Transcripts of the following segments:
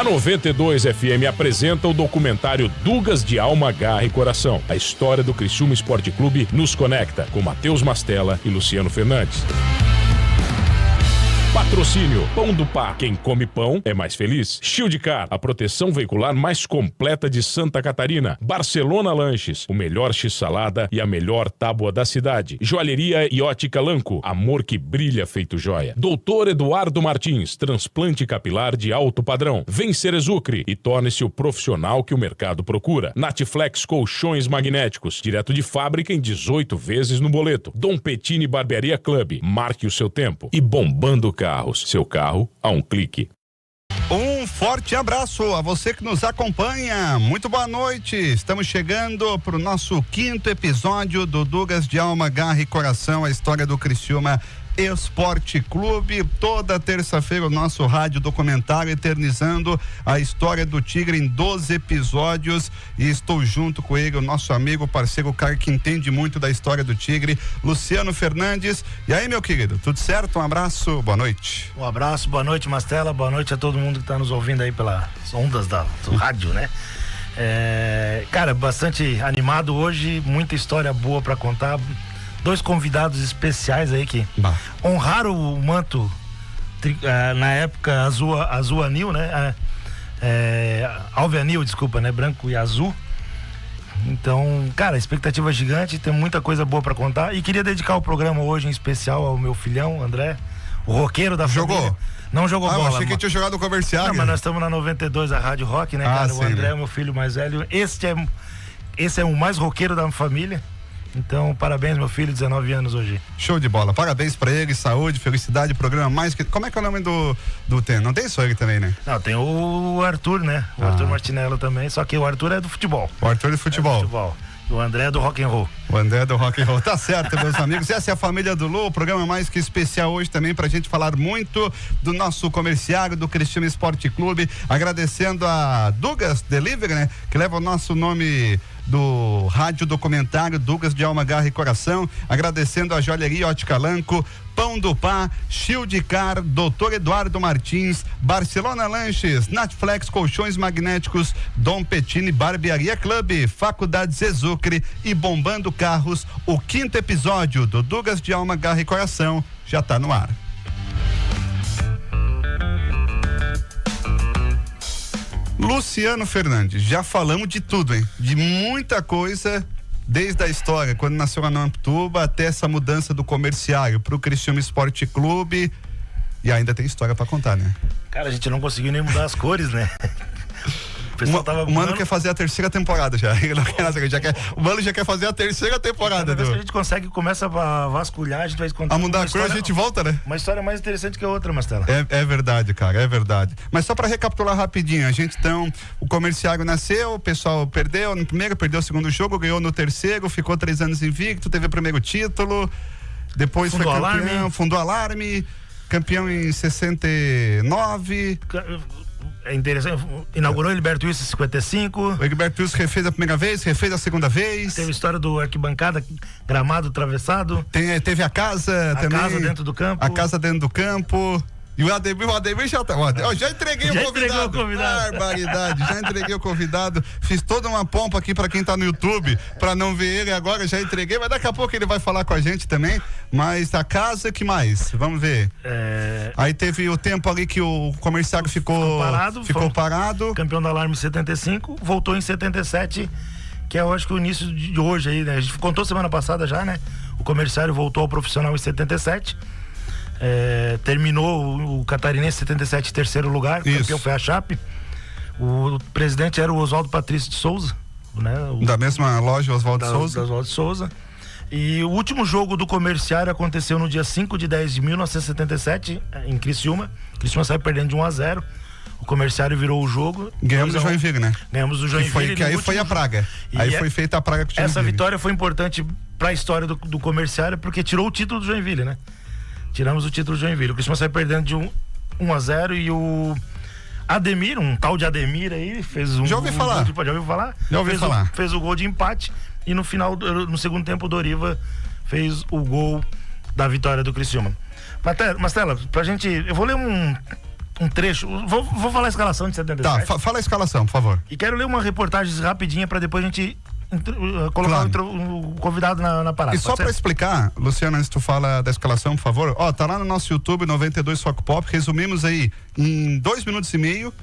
A 92 FM apresenta o documentário Dugas de Alma, Garra e Coração. A história do Criciúma Esporte Clube nos conecta com Matheus Mastella e Luciano Fernandes. Patrocínio Pão do Pá. Quem come pão é mais feliz. Shieldcar, a proteção veicular mais completa de Santa Catarina. Barcelona Lanches, o melhor x-salada e a melhor tábua da cidade. Joalheria e ótica Lanco, amor que brilha feito joia. Doutor Eduardo Martins, transplante capilar de alto padrão. Vem Cerezucre e torne-se o profissional que o mercado procura. Natiflex Colchões Magnéticos, direto de fábrica em 18 vezes no boleto. Dom Pettini Barbearia Club, marque o seu tempo. E Bombando Carros, seu carro a um clique. Um forte abraço a você que nos acompanha. Muito boa noite. Estamos chegando para o nosso 5º episódio do Dugas de Alma, Garra e Coração, a história do Criciúma Esporte Clube. Toda terça-feira o nosso rádio documentário eternizando a história do Tigre em 12 episódios, e estou junto com ele, o nosso amigo, parceiro, o cara que entende muito da história do Tigre, Luciano Fernandes. E aí, meu querido, tudo certo? Um abraço, boa noite. Um abraço, boa noite, Mastella, boa noite a todo mundo que está nos ouvindo aí pelas ondas do rádio, né? Cara, bastante animado hoje, muita história boa para contar. 2 convidados especiais aí que honraram o manto na época azul anil, né? Alve anil, desculpa, né? Branco e azul. Então, cara, expectativa gigante, tem muita coisa boa pra contar. E queria dedicar o programa hoje em especial ao meu filhão, André, o roqueiro da família. Jogou? Não jogou bola. Achei que tinha jogado o comercial. Não, mas nós estamos na 92, a Rádio Rock, né, cara? Sim, o André né? é o meu filho mais velho. Esse é o mais roqueiro da família. Então, parabéns, meu filho, 19 anos hoje. Show de bola, parabéns pra ele, saúde, felicidade, programa mais que... Como é que é o nome do tema? Não tem só ele também, né? Não, tem o Arthur, né? O Arthur Martinello também, só que o Arthur é do futebol. O Arthur é do futebol. O André é do rock and roll. O André é do rock and roll, tá certo, meus amigos. Essa é a família do Lu, o programa mais que especial hoje também pra gente falar muito do nosso comerciário, do Criciúma Esporte Clube, agradecendo a Dugas Delivery, né? Que leva o nosso nome do rádio documentário Dugas de Alma, Garra e Coração, agradecendo a Joalheria Ótica Lanco, Pão do Pá, Shieldcar, Doutor Eduardo Martins, Barcelona Lanches, Natiflex Colchões Magnéticos, Dom Pettini Barbearia Club, Faculdade Cerezucre e Bombando Carros. O 5º episódio do Dugas de Alma, Garra e Coração já tá no ar. Luciano Fernandes, já falamos de tudo, hein? De muita coisa, desde a história, quando nasceu a Namptuba, até essa mudança do comerciário pro Criciúma Esporte Clube. E ainda tem história pra contar, né? Cara, a gente não conseguiu nem mudar as cores, né? O Mano quer fazer a 3ª temporada já. O Mano já quer fazer a 3ª temporada. Cada vez que a gente consegue, começa a vasculhar, a gente vai contar. A mudar a cor, a gente volta, né? Uma história mais interessante que a outra, Mastella. É verdade, cara, é verdade. Mas só pra recapitular rapidinho, o comerciário nasceu, o pessoal perdeu no primeiro, perdeu o segundo jogo, ganhou no terceiro, ficou 3 anos invicto, teve o primeiro título, depois foi campeão, fundou Alarme, campeão em 69. É interessante, inaugurou o Heriberto Wilson em 55. O Heriberto Wilson refez a primeira vez, refez a segunda vez. Teve a história do arquibancada, gramado atravessado. Teve a casa também. A casa dentro do campo. A casa dentro do campo. E o Ademir já tá. Já entreguei o convidado. Barbaridade, já entreguei o convidado. Fiz toda uma pompa aqui pra quem tá no YouTube, pra não ver ele agora, já entreguei, mas daqui a pouco ele vai falar com a gente também. Mas a casa, que mais? Vamos ver. Aí teve o tempo ali que o comerciário ficou parado. Campeão da Alarme em 75, voltou em 77, que é, eu acho que o início de hoje aí, né? A gente contou semana passada já, né? O comerciário voltou ao profissional em 77. Terminou o Catarinense 77 em 3º lugar. Isso. Campeão foi a Chape. O presidente era o Oswaldo Patrício de Souza, né? Da mesma loja Oswaldo Souza. Oswaldo Souza. E o último jogo do comerciário aconteceu no dia 5 de 10 de 1977 em Criciúma. Criciúma saiu perdendo de 1-0. O comerciário virou o jogo. Ganhamos o Joinville, né? Ganhamos o Joinville. Que aí foi a praga. Aí foi feita a praga com o Joinville. Essa vitória foi importante pra história do comerciário, porque tirou o título do Joinville, né? Tiramos o título do Joinville. O Criciúma saiu perdendo de 1-0 e o Ademir, um tal de Ademir aí, fez um... Já ouviu falar? Já ouviu falar? Já ouvi falar. Fez o gol de empate e no final, no segundo tempo, o Doriva fez o gol da vitória do Criciúma. Mastella, pra gente... Eu vou ler um trecho. Vou falar a escalação de 77. Tá, fala a escalação, por favor. E quero ler uma reportagem rapidinha para depois a gente colocar o convidado na parada. E só para explicar, Luciano, antes tu fala da escalação, por favor. Ó, tá lá no nosso YouTube, 92 Foco Pop. Resumimos aí em 2 minutos e meio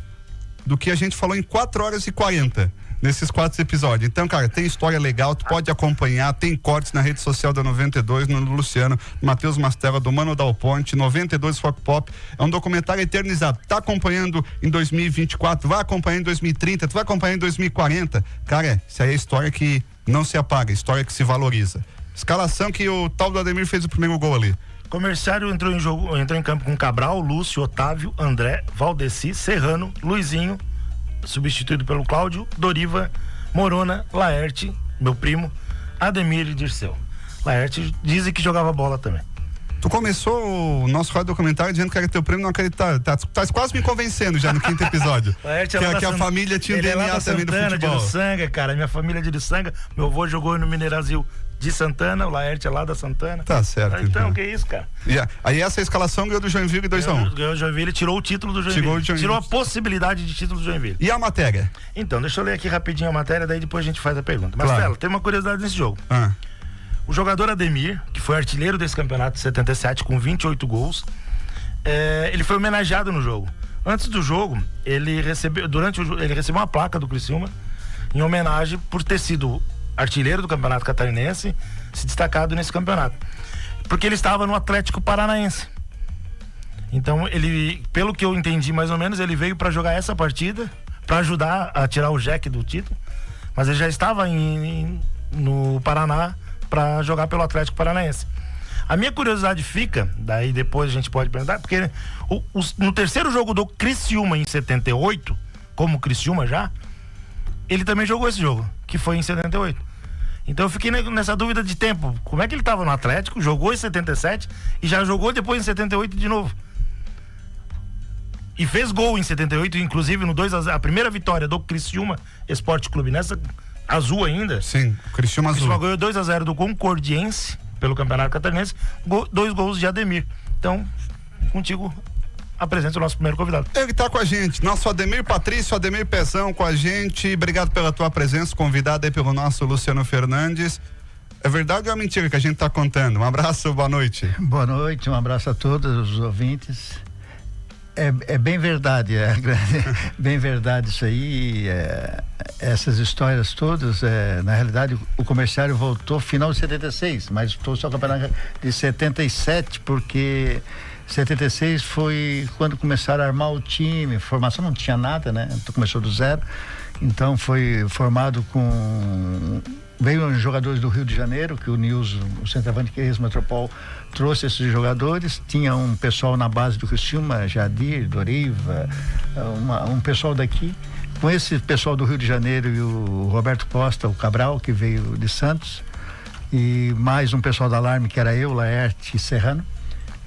do que a gente falou em 4 horas e 40 nesses 4 episódios. Então, cara, tem história legal, tu pode acompanhar, tem cortes na rede social da 92, no Luciano, Matheus Mastella, do Mano Dal Ponte, 92 Foco Pop. É um documentário eternizado. Tá acompanhando em 2024, vai acompanhar em 2030, tu vai acompanhar em 2040. Cara, isso aí é história que não se apaga, história que se valoriza. Escalação que o tal do Ademir fez o primeiro gol ali. Comerciário entrou em campo com Cabral, Lúcio, Otávio, André, Valdeci, Serrano, Luizinho, substituído pelo Cláudio, Doriva, Morona, Laerte, meu primo, Ademir e Dirceu. Laerte dizem que jogava bola também. Tu começou o nosso rádio documentário dizendo que era teu primo, não acreditar. Tá quase me convencendo já no 5º episódio. que a família tinha o DNA também do futebol. De Uruçanga, cara. Minha família é de Uruçanga. Meu avô jogou no Mineirasil de Santana, o Laerte é lá da Santana. Tá certo. Então, que isso, cara? Aí essa escalação ganhou do Joinville 2-1. Ganhou o Joinville, tirou o título do Joinville. Tirou a possibilidade de título do Joinville. E a matéria? Então, deixa eu ler aqui rapidinho a matéria, daí depois a gente faz a pergunta. Marcelo, tem uma curiosidade nesse jogo. O jogador Ademir, que foi artilheiro desse campeonato de 77 com 28 gols, ele foi homenageado no jogo. Antes do jogo, ele recebeu uma placa do Criciúma em homenagem por ter sido artilheiro do Campeonato Catarinense, se destacado nesse campeonato. Porque ele estava no Atlético Paranaense. Então, ele, pelo que eu entendi mais ou menos, ele veio para jogar essa partida, para ajudar a tirar o Jack do título, mas ele já estava no Paraná para jogar pelo Atlético Paranaense. A minha curiosidade fica, daí depois a gente pode perguntar, porque no terceiro jogo do Criciúma em 78, como Criciúma já, ele também jogou esse jogo, que foi em 78. Então eu fiquei nessa dúvida de tempo. Como é que ele estava no Atlético, jogou em 77 e já jogou depois em 78 de novo? E fez gol em 78, inclusive no 2-0, a primeira vitória do Criciúma Esporte Clube, nessa azul ainda. Sim, Criciúma azul. O Criciúma ganhou 2-0 do Concordiense pelo Campeonato Catarinense, 2 gols de Ademir. Então, contigo, apresenta o nosso primeiro convidado. Ele tá com a gente, nosso Ademir Patrício, Ademir Pezão com a gente. Obrigado pela tua presença, convidado aí pelo nosso Luciano Fernandes. É verdade ou é mentira que a gente tá contando? Um abraço, boa noite. Boa noite, um abraço a todos os ouvintes. É bem verdade, bem verdade isso aí, essas histórias todas, na realidade o Comerciário voltou final de 76, mas trouxe o campeonato de 77, porque 76 foi quando começaram a armar o time, formação não tinha nada, né? Então começou do zero, então foi formado veio jogadores do Rio de Janeiro, que o Nilson, o centroavante que é ex-Metropol, trouxe esses jogadores. Tinha um pessoal na base do Criciúma, Jadir, Doriva, um pessoal daqui. Com esse pessoal do Rio de Janeiro e o Roberto Costa, o Cabral, que veio de Santos, e mais um pessoal da Alarme, que era eu, Laerte e Serrano,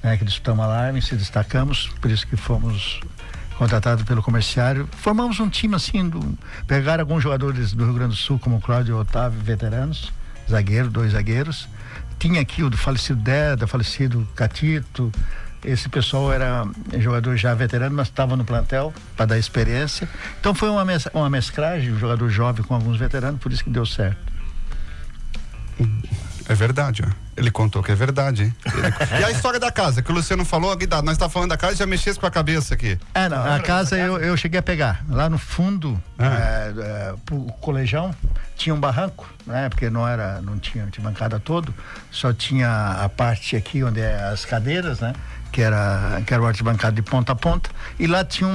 né, que disputamos a Alarme, se destacamos, por isso que fomos contratado pelo Comerciário. Formamos um time assim, pegaram alguns jogadores do Rio Grande do Sul, como o Cláudio e o Otávio, veteranos, dois zagueiros. Tinha aqui o do falecido Deda, falecido Catito. Esse pessoal era jogador já veterano, mas estava no plantel para dar experiência. Então foi uma mesclagem, um jogador jovem com alguns veteranos, por isso que deu certo. É verdade, ó. Ele contou que é verdade, hein? E a história da casa, que o Luciano falou, nós tá falando da casa e já mexesse com a cabeça aqui. Não, a casa eu cheguei a pegar. Lá no fundo, o colegião, tinha um barranco, né? Porque não tinha bancada todo, só tinha a parte aqui onde é as cadeiras, né? Que era o arquibancada de ponta a ponta. E lá tinha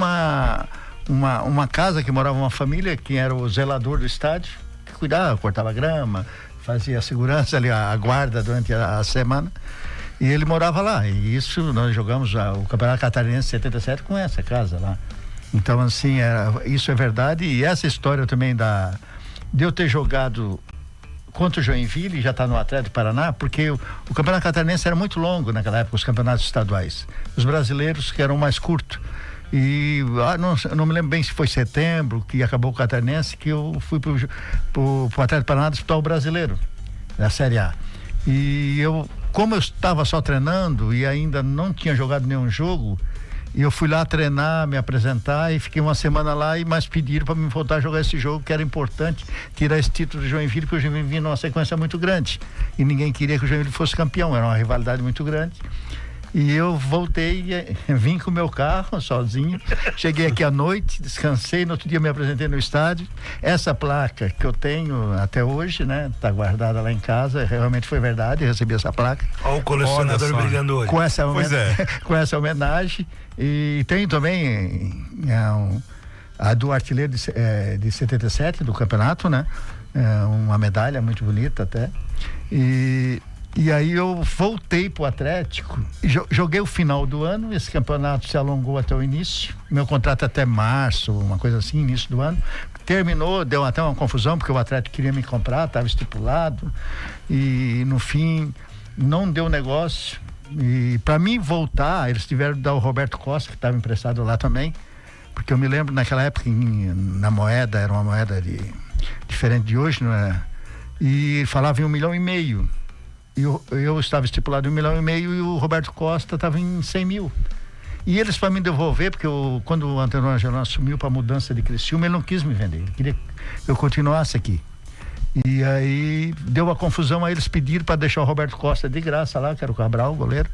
uma casa que morava uma família, que era o zelador do estádio, que cuidava, cortava grama, fazia a segurança ali, a guarda durante a semana, e ele morava lá, e isso nós jogamos o Campeonato Catarinense 77 com essa casa lá. Então assim, isso é verdade. E essa história também de eu ter jogado contra o Joinville, já está no Atlético Paraná, porque o Campeonato Catarinense era muito longo naquela época, os campeonatos estaduais, os brasileiros que eram mais curtos. E não me lembro bem se foi setembro que acabou o Catarinense, que eu fui pro Atlético Paraná disputar o brasileiro da Série A. E como eu estava só treinando e ainda não tinha jogado nenhum jogo, E eu fui lá treinar, me apresentar e fiquei uma semana lá, mas pediram para me voltar a jogar esse jogo, que era importante tirar esse título de Joinville, porque o Joinville vinha numa sequência muito grande e ninguém queria que o Joinville fosse campeão, era uma rivalidade muito grande. E eu voltei, vim com o meu carro sozinho, cheguei aqui à noite, descansei, no outro dia me apresentei no estádio. Essa placa que eu tenho até hoje, né, tá guardada lá em casa, realmente foi verdade, eu recebi essa placa. Olha o colecionador brigando hoje. Com essa homenagem. E tenho também a do artilheiro de 77 do campeonato, né? Uma medalha muito bonita até. E aí eu voltei pro Atlético, joguei o final do ano, esse campeonato se alongou até o início, meu contrato até março, uma coisa assim, início do ano. Terminou, deu até uma confusão, porque o Atlético queria me comprar, estava estipulado, e no fim não deu negócio. E para mim voltar, eles tiveram que dar o Roberto Costa, que estava emprestado lá também, porque eu me lembro naquela época, na moeda, era uma moeda diferente de hoje, não é? E falava em 1,5 milhão. Eu estava estipulado em 1,5 milhão e o Roberto Costa estava em 100 mil. E eles, para me devolver, porque quando o Antenor Angelão assumiu para a mudança de Criciúma, ele não quis me vender, ele queria que eu continuasse aqui. E aí deu uma confusão, aí eles pediram para deixar o Roberto Costa de graça lá, que era o Cabral, o goleiro,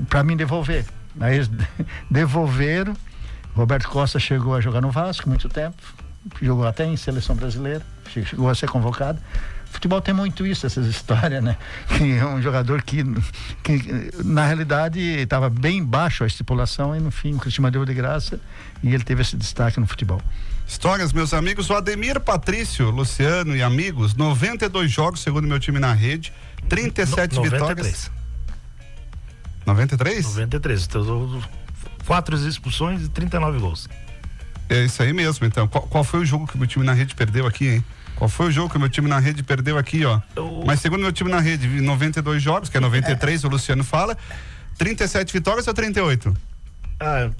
para me devolver. Aí eles devolveram. Roberto Costa chegou a jogar no Vasco muito tempo, jogou até em seleção brasileira, chegou a ser convocado. Futebol tem muito isso, essas histórias, né? Que é um jogador que na realidade estava bem baixo a estipulação e no fim o Criciúma deu de graça e ele teve esse destaque no futebol. Histórias, meus amigos. O Ademir Patrício, Luciano e amigos, 92 jogos, segundo meu time na rede, 37 vitórias. 93? 93. 4 expulsões e 39 gols. É isso aí mesmo, então. Qual foi o jogo que meu time na rede perdeu aqui, hein? Qual foi o jogo que o meu time na rede perdeu aqui, ó? Mas segundo meu time na rede, 92 jogos, que é 93, o Luciano fala, 37 vitórias ou 38?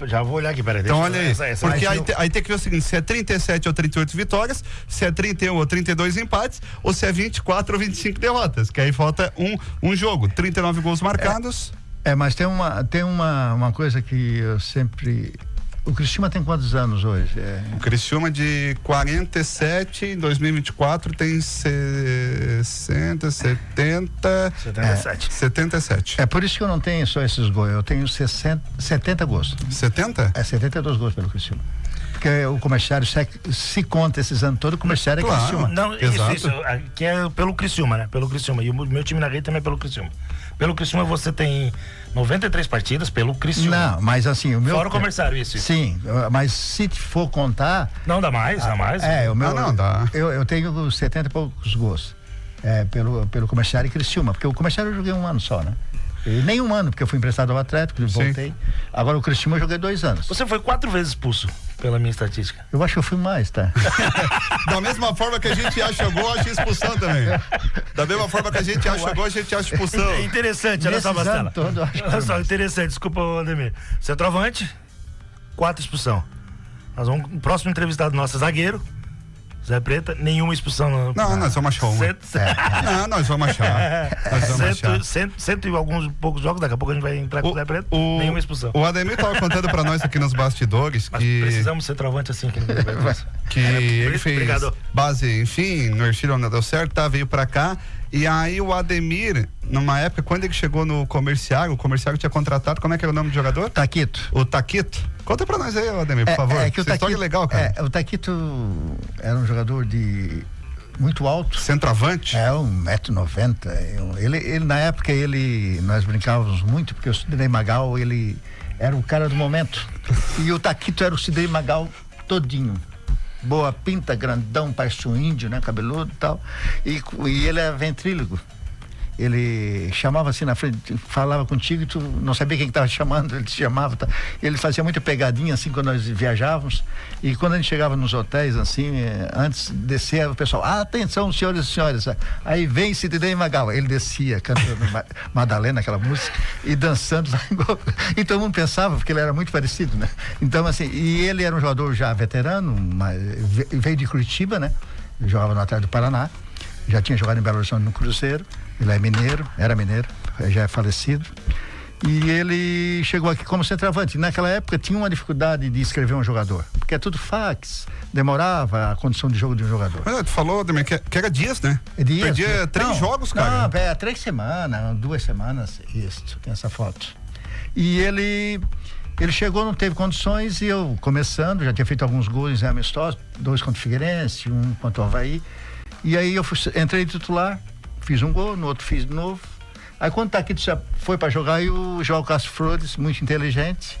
Já vou olhar aqui, peraí. Então olha aí, porque aí tem que ver o seguinte, se é 37 ou 38 vitórias, se é 31 ou 32 empates, ou se é 24 ou 25 derrotas, que aí falta um jogo, 39 gols marcados. Mas tem uma coisa que eu sempre... O Criciúma tem quantos anos hoje? O Criciúma de 47, em 2024 tem 60, 70... 77. É por isso que eu não tenho só esses gols, eu tenho 70 gols. 70? 72 gols pelo Criciúma. Porque o comerciário, se conta esses anos todos, o comerciário é Criciúma. Não, isso, que é pelo Criciúma, né? Pelo Criciúma. E o meu time na rede também é pelo Criciúma. Pelo Criciúma você tem 93 partidas pelo Criciúma. Não, mas assim, o meu... Fora o comerciário, isso. Sim, mas se for contar... Não, dá mais. O meu... Não, dá. Eu tenho 70 e poucos gols. Pelo comerciário e Criciúma, porque o comerciário eu joguei um ano só, né? E nem um ano, porque eu fui emprestado ao Atlético e voltei. Agora o Criciúma eu joguei 2 anos. Você foi 4 vezes expulso, pela minha estatística. Eu acho que eu fui mais, tá? Da mesma forma que a gente acha gol, acha expulsão também. Da mesma forma que a gente acha gol, a gente acha expulsão. É interessante, olha só, Mastella. Olha só, interessante, desculpa, Ademir. Centroavante, 4 expulsão. Nós vamos, o próximo entrevistado nosso é zagueiro, Zé Preta, nenhuma expulsão. Não, nós vamos achar uma. Não, nós vamos achar. Cento e alguns poucos jogos, daqui a pouco a gente vai entrar com o Zé Preta, nenhuma expulsão. O Ademir estava contando pra nós aqui nos bastidores que... precisamos ser trovante assim. Que ele fez base, enfim, no Ercílio não deu certo, tá, veio pra cá. E aí o Ademir, numa época, quando ele chegou no comerciário, o comerciário tinha contratado, como é que era o nome do jogador? Taquito. O Taquito. Conta pra nós aí, Ademir, por favor. Que essa história é legal, cara. O Taquito era um jogador muito alto. Centroavante? 1,90 m. Ele, na época, nós brincávamos muito, porque o Sidney Magal, ele era o cara do momento. E o Taquito era o Sidney Magal todinho. Boa pinta, grandão, parece um índio, né? Cabeludo e tal. E ele é ventrílogo. Ele chamava assim na frente, falava contigo e tu não sabia quem estava chamando, ele te chamava, tá? Ele fazia muita pegadinha assim quando nós viajávamos, e quando a gente chegava nos hotéis assim, antes de descer, o pessoal, atenção senhores e senhoras, aí vem Sidney Magal, ele descia cantando Madalena, aquela música, e dançando, e todo mundo pensava, porque ele era muito parecido, né? Então assim, e ele era um jogador já veterano, veio de Curitiba, né? Jogava no Atlético do Paraná, já tinha jogado em Belo Horizonte no Cruzeiro. Ele era mineiro, já é falecido. E ele chegou aqui como centroavante. Naquela época tinha uma dificuldade de escrever um jogador, porque é tudo fax, demorava a condição de jogo de um jogador. Mas tu falou, Ademir, que era dias, né? Dias. Perdia 3 jogos, cara. Não, 3 semanas, 2 semanas, isso, tem essa foto. E ele chegou, não teve condições, e eu começando, já tinha feito alguns gols em amistosos, 2 contra o Figueirense, 1 contra o Avaí. E aí eu entrei de titular, fiz um gol, no outro fiz de novo. Aí quando tá aqui, foi para jogar, e o João Castro Flores, muito inteligente,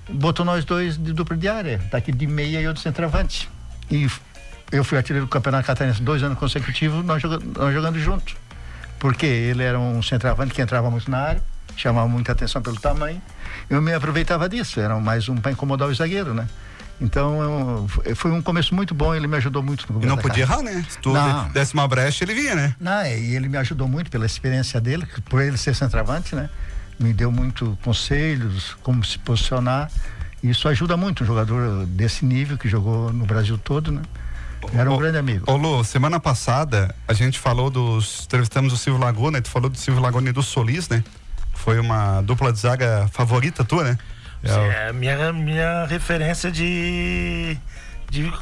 botou nós dois de dupla de área, tá aqui de meia e eu de centroavante. E eu fui artilheiro do Campeonato Catarinense 2 anos consecutivos, nós jogando junto. Porque ele era um centroavante que entrava muito na área, chamava muita atenção pelo tamanho. Eu me aproveitava disso, era mais um para incomodar o zagueiro, né? Então, foi um começo muito bom, ele me ajudou muito. E não podia errar, né? Se tu desse uma brecha, ele vinha, né? Não, e ele me ajudou muito pela experiência dele, por ele ser centroavante, né? Me deu muito conselhos, como se posicionar. Isso ajuda muito um jogador desse nível, que jogou no Brasil todo, né? Era um grande amigo. Ô Lu, semana passada, a gente falou entrevistamos o Silvio Laguna, tu falou do Silvio Laguna e do Solis, né? Foi uma dupla de zaga favorita tua, né? É minha referência de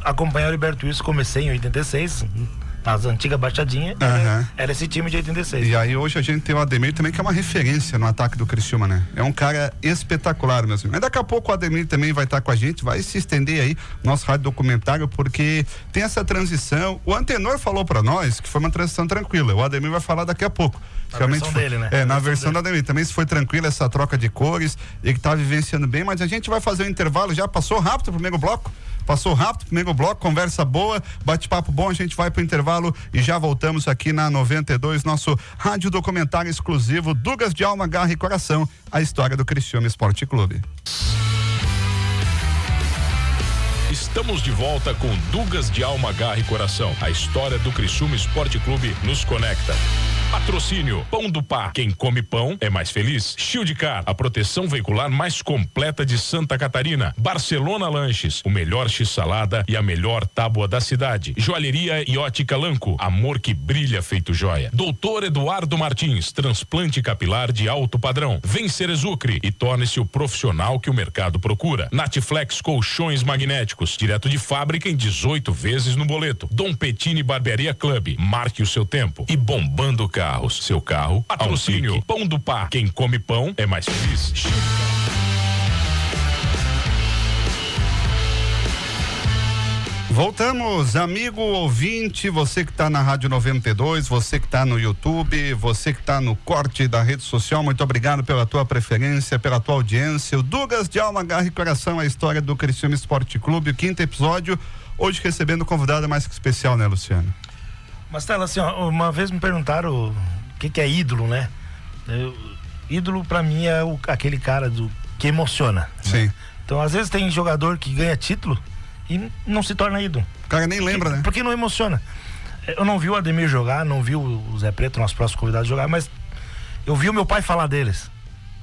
acompanhar o Heriberto Wilson. Comecei em 86, nas antigas baixadinhas, era esse time de 86. E aí hoje a gente tem o Ademir também, que é uma referência no ataque do Criciúma, né? É um cara espetacular mesmo. Mas daqui a pouco o Ademir também vai estar com a gente, vai se estender aí nosso rádio documentário, porque tem essa transição. O Antenor falou pra nós que foi uma transição tranquila. O Ademir vai falar daqui a pouco. Na versão dele, né? Na versão do Ademir. Também se foi tranquila essa troca de cores, ele tá vivenciando bem, mas a gente vai fazer um intervalo, já passou rápido o primeiro bloco. Conversa boa, bate-papo bom, a gente vai pro intervalo e já voltamos aqui na 92, nosso rádio documentário exclusivo, Dugas de Alma, Garra e Coração, a história do Criciúma Esporte Clube. Estamos de volta com Dugas de Alma, Garra e Coração. A história do Criciúma Esporte Clube nos conecta. Patrocínio Pão do Pá. Quem come pão é mais feliz. Shieldcar, a proteção veicular mais completa de Santa Catarina. Barcelona Lanches, o melhor x-salada e a melhor tábua da cidade. Joalheria e ótica Lanco, amor que brilha feito joia. Doutor Eduardo Martins, transplante capilar de alto padrão. Vem Cerezucre e torne-se o profissional que o mercado procura. Natiflex Colchões Magnéticos, direto de fábrica em 18 vezes no boleto. Dom Petini Barbearia Club, marque o seu tempo. E Bombando Carros, seu carro, patrocínio Pão do Pá. Quem come pão é mais feliz. Voltamos, amigo ouvinte, você que está na Rádio 92, você que está no YouTube, você que está no corte da rede social, muito obrigado pela tua preferência, pela tua audiência. O Dugas de Alma, Garra e Coração, a história do Criciúma Esporte Clube, o 5º episódio, hoje recebendo um convidado mais que especial, né, Luciano? Marcelo, assim, ó, uma vez me perguntaram o que é ídolo, né? Ídolo pra mim é aquele cara que emociona. Sim. Né? Então, às vezes tem jogador que ganha título e não se torna ídolo. O cara nem lembra, né? Porque não emociona. Eu não vi o Ademir jogar, não vi o Zé Preto, nosso próximo convidado, jogar, mas eu vi o meu pai falar deles.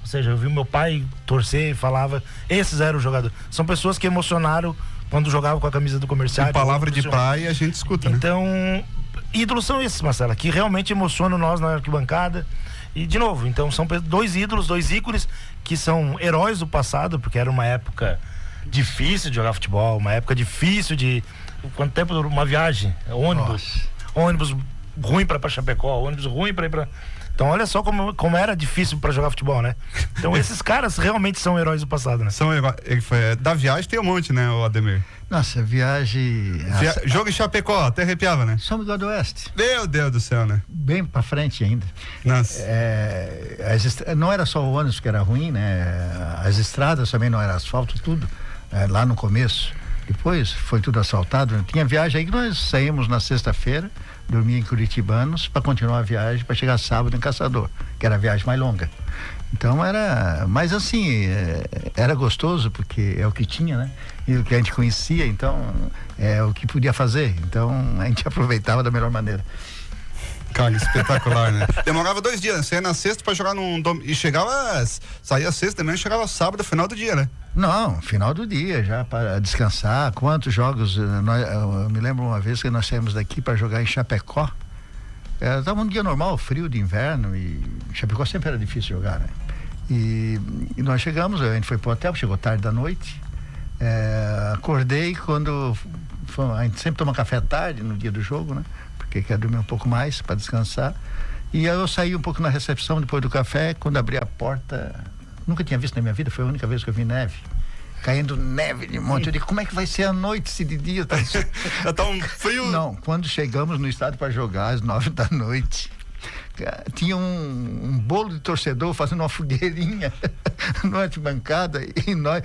Ou seja, eu vi o meu pai torcer e falava, esses eram os jogadores. São pessoas que emocionaram quando jogavam com a camisa do Comercial. Com palavra de praia a gente escuta, então, né? Ídolos são esses, Marcelo, que realmente emocionam nós na arquibancada. E, de novo, então são 2 ídolos, 2 ícones que são heróis do passado, porque era uma época difícil de jogar futebol, uma época difícil de... Quanto tempo durou uma viagem? Ônibus ruim pra Chapecó, ônibus ruim pra ir pra... Então olha só como era difícil pra jogar futebol, né? Então esses caras realmente são heróis do passado, né? São heróis. Da viagem tem um monte, né, o Ademir? Nossa, viagem... Jogo em Chapecó, até arrepiava, né? São Miguel do Oeste. Meu Deus do céu, né? Bem pra frente ainda. Nossa. Não era só o ônibus que era ruim, né? As estradas também não era asfalto, tudo. Lá no começo. Depois foi tudo asfaltado. Né? Tinha viagem aí que nós saímos na sexta-feira, dormia em Curitibanos para continuar a viagem para chegar sábado em Caçador, que era a viagem mais longa. Então mas assim, era gostoso porque é o que tinha, né? E o que a gente conhecia, então é o que podia fazer. Então a gente aproveitava da melhor maneira. Cara, espetacular, né? Demorava 2 dias, né? Você ia na sexta pra jogar e saía sexta também, chegava sábado, final do dia, né? Não, final do dia, já para descansar. Quantos jogos, eu me lembro uma vez que nós saímos daqui para jogar em Chapecó. Estava um dia normal, frio de inverno, e Chapecó sempre era difícil jogar, né? E nós chegamos, a gente foi pro hotel, chegou tarde da noite. Acordei quando... A gente sempre toma café tarde no dia do jogo, né? Porque quer dormir um pouco mais para descansar. E aí eu saí um pouco na recepção depois do café. Quando abri a porta, nunca tinha visto na minha vida, foi a única vez que eu vi neve. Caindo neve de monte. Eu digo, como é que vai ser a noite se de dia tá um frio? Não, quando chegamos no estádio para jogar às 9 da noite, tinha um bolo de torcedor fazendo uma fogueirinha na arquibancada. E nós,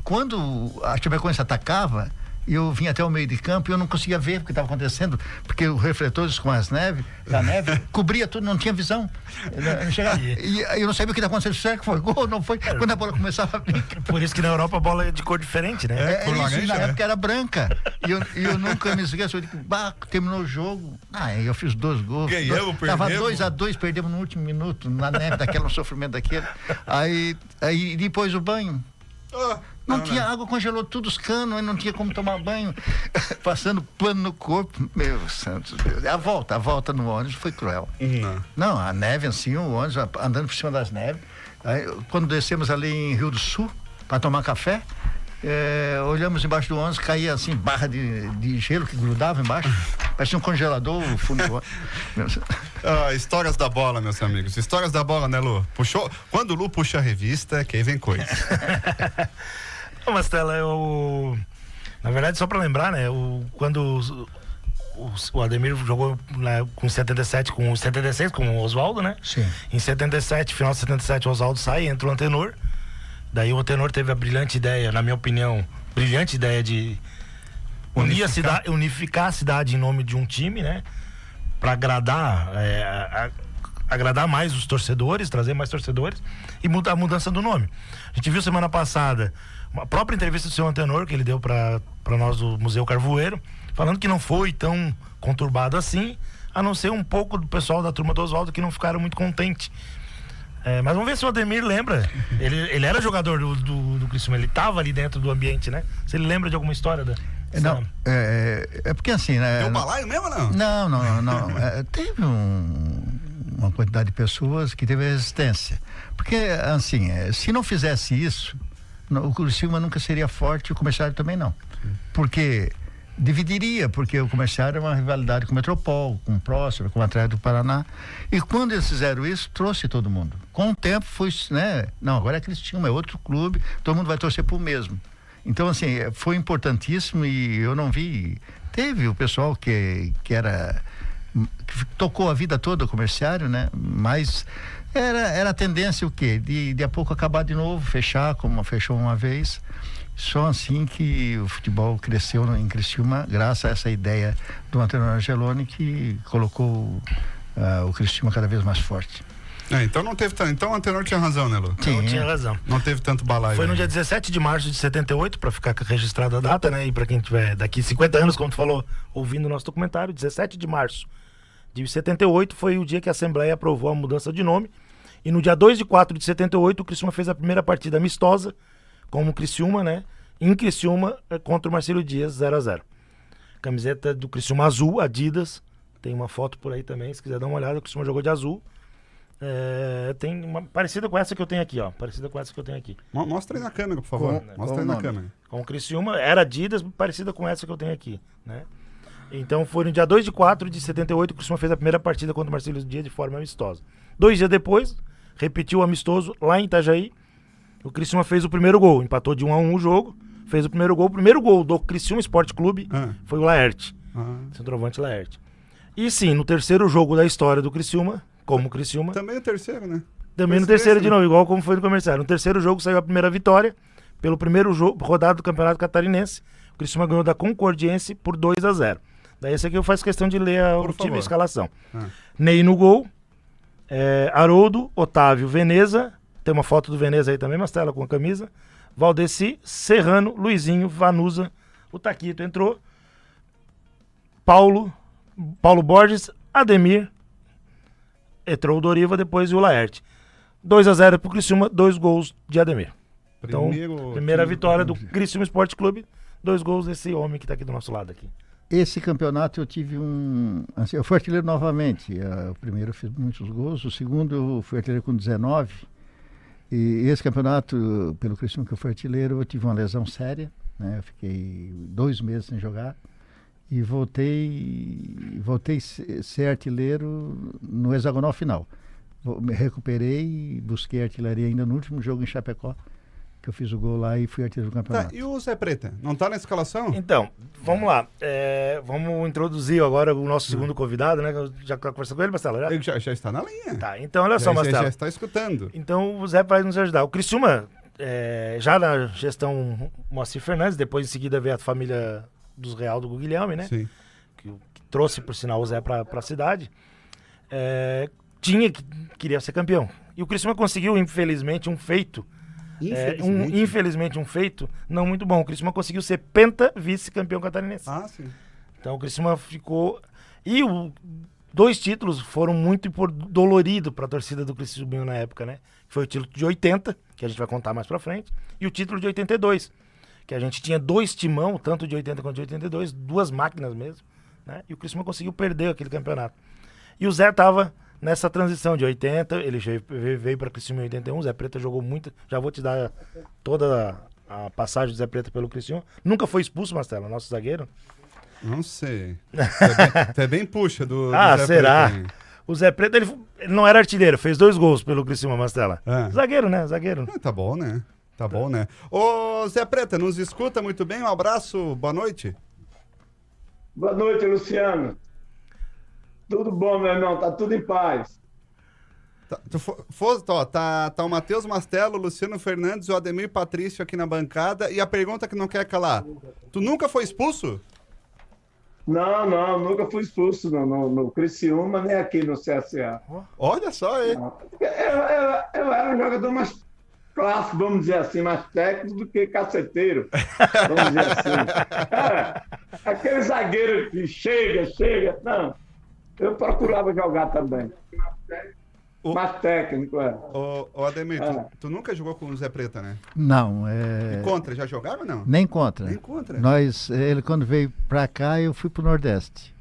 quando a Chapecoense atacava, eu vinha até o meio de campo e eu não conseguia ver o que estava acontecendo, porque os refletores com a neve cobria tudo, não tinha visão. Eu chegava, e eu não sabia o que estava acontecendo, será que foi gol, não foi? Quando a bola começava a vir. Por isso que na Europa a bola é de cor diferente, né? Isso, na época era branca. E eu nunca me esqueço, eu digo, terminou o jogo. Eu fiz 2 gols. Ganhamos, Tava perdemos. 2-2, perdemos no último minuto, na neve, daquele sofrimento daquele. Aí depois o banho. Não tinha água, congelou tudo os canos, não tinha como tomar banho, passando pano no corpo. Meu santo Deus. A volta no ônibus foi cruel. Não, a neve assim, o ônibus andando por cima das neves. Aí, quando descemos ali em Rio do Sul para tomar café, olhamos embaixo do ônibus, caía assim, barra de gelo que grudava embaixo, parecia um congelador o fundo do ônibus. Histórias da bola, meus amigos. Histórias da bola, né, Lu? Quando o Lu puxa a revista, que aí vem coisa. Mastella, na verdade, só pra lembrar, né, quando o Ademir jogou com 77, com 76 com o Oswaldo, né? Sim. Em 77, final de 77, o Oswaldo sai, entra o Antenor. Daí o Antenor teve a brilhante ideia, na minha opinião, de unificar a cidade em nome de um time, né? Pra agradar mais os torcedores, trazer mais torcedores e a mudança do nome. A gente viu semana passada uma própria entrevista do seu Antenor, que ele deu para nós do Museu Carvoeiro, falando que não foi tão conturbado assim, a não ser um pouco do pessoal da turma do Oswaldo que não ficaram muito contentes. Mas vamos ver se o Ademir lembra. Ele era jogador do Criciúma, ele estava ali dentro do ambiente, né? Se ele lembra de alguma história da... Não, é porque assim, né? Deu balaio mesmo ou não? Não. Teve uma quantidade de pessoas que teve resistência. Porque, assim, se não fizesse isso, o Criciúma nunca seria forte e o Comerciário também não. Porque dividiria, porque o Comerciário é uma rivalidade com o Metropol, com o Próspera, com o Atlético do Paraná. E quando eles fizeram isso, trouxe todo mundo. Com o tempo foi, né? Não, agora é Criciúma, é outro clube, todo mundo vai torcer pro mesmo. Então, assim, foi importantíssimo e eu não vi... Teve o pessoal que tocou a vida toda o Comerciário, né? Mas era a tendência o quê? De a pouco acabar de novo, fechar, como fechou uma vez. Só assim que o futebol cresceu em Criciúma, graças a essa ideia do Antenor Angeloni, que colocou o Criciúma cada vez mais forte. Então não teve tanto. Então o Antenor tinha razão, né, Lu? Não, tinha razão. Não teve tanto balaio. Foi no dia 17 de março de 78, para ficar registrada a data, né? E para quem tiver daqui 50 anos, como tu falou, ouvindo o nosso documentário, 17 de março de 78 foi o dia que a Assembleia aprovou a mudança de nome. E no dia 2 de 4 de 78, o Criciúma fez a primeira partida amistosa, como Criciúma, né? Em Criciúma, contra o Marcílio Dias, 0-0. Camiseta do Criciúma azul, Adidas. Tem uma foto por aí também, se quiser dar uma olhada, o Criciúma jogou de azul. Tem uma parecida com essa que eu tenho aqui, ó. Parecida com essa que eu tenho aqui. Mostra aí na câmera, por favor. Mostra aí na câmera. Com o Criciúma, era Adidas, parecida com essa que eu tenho aqui, né? Então foi no dia 2 de 4 de 78 que o Criciúma fez a primeira partida contra o Marcílio Dias de forma amistosa. 2 dias depois, repetiu o amistoso lá em Itajaí. O Criciúma fez o primeiro gol, empatou de 1-1 o jogo, fez o primeiro gol. O primeiro gol do Criciúma Esporte Clube foi o Laerte, centroavante Laerte. E sim, no terceiro jogo da história do Criciúma, como o Criciúma... Também o terceiro, né? Também no terceiro de novo, igual como foi no Comerciário. No terceiro jogo saiu a primeira vitória, pelo primeiro jogo, rodada do Campeonato Catarinense. O Criciúma ganhou da Concordiense por 2-0. Daí esse aqui eu faço questão de ler o time e a escalação. Ney no gol, Haroldo, Otávio, Veneza, tem uma foto do Veneza aí também, Mastella com a camisa, Valdeci, Serrano, Luizinho, Vanusa, o Taquito entrou, Paulo Borges, Ademir, entrou o Doriva, depois o Laerte. 2-0 pro Criciúma, 2 gols de Ademir. Então, primeira vitória do Criciúma Esporte Clube, 2 gols desse homem que tá aqui do nosso lado aqui. Esse campeonato eu tive assim, eu fui artilheiro novamente. O primeiro eu fiz muitos gols, o segundo eu fui artilheiro com 19. E esse campeonato, pelo Criciúma que eu fui artilheiro, eu tive uma lesão séria, né? Eu fiquei 2 meses sem jogar e voltei a ser artilheiro no hexagonal final. Me recuperei e busquei artilharia ainda no último jogo em Chapecó, que eu fiz o gol lá e fui artilheiro do campeonato. Tá, e o Zé Preta? Não tá na escalação? Então, vamos lá. Vamos introduzir agora o nosso segundo convidado, né? Já tá conversando com ele, Marcelo? Já? Ele já está na linha. Tá, então olha só, Já Marcelo. está escutando. Então o Zé vai nos ajudar. O Criciúma, já na gestão Moacir Fernandes, depois em seguida veio a família dos Real do Guilherme, né? Sim. Que trouxe, por sinal, o Zé para a cidade. Queria ser campeão. E o Criciúma conseguiu, infelizmente, um feito. Infelizmente, um feito não muito bom. O Criciúma conseguiu ser vice-campeão catarinense. Ah, sim. Então o Criciúma ficou... E 2 títulos foram muito doloridos para a torcida do Criciúma na época, né? Foi o título de 80, que a gente vai contar mais para frente, e o título de 82, que a gente tinha 2 timão, tanto de 80 quanto de 82, 2 máquinas mesmo, né? E o Criciúma conseguiu perder aquele campeonato. E o Zé estava nessa transição de 80, ele veio para Criciúma em 81, o Zé Preta jogou muito, já vou te dar toda a passagem do Zé Preta pelo Criciúma. Nunca foi expulso, Marcelo, nosso zagueiro? Não sei. Você é bem puxa do Zé será? Preta, hein? O Zé Preta, ele não era artilheiro, fez 2 gols pelo Criciúma, Mastela. Zagueiro, né? Zagueiro. Tá bom, né? Tá bom, né? Ô, Zé Preta, nos escuta muito bem? Um abraço, boa noite. Boa noite, Luciano. Tudo bom, meu irmão? Tá tudo em paz. Tá o Matheus Mastelo, o Luciano Fernandes, o Ademir Patrício aqui na bancada. E a pergunta que não quer calar: tu nunca foi expulso? Não, nunca fui expulso no Criciúma, nem aqui no CSA. Olha só, hein? Eu era um jogador mais clássico, vamos dizer assim, mais técnico do que caceteiro, vamos dizer assim. Cara, aquele zagueiro que chega, não. Eu procurava jogar também. Mais técnico, Ô, Ademir, tu nunca jogou com o Zé Preta, né? Não, E contra, já jogaram ou não? Nem contra. Nem contra. Ele quando veio pra cá, eu fui pro Nordeste.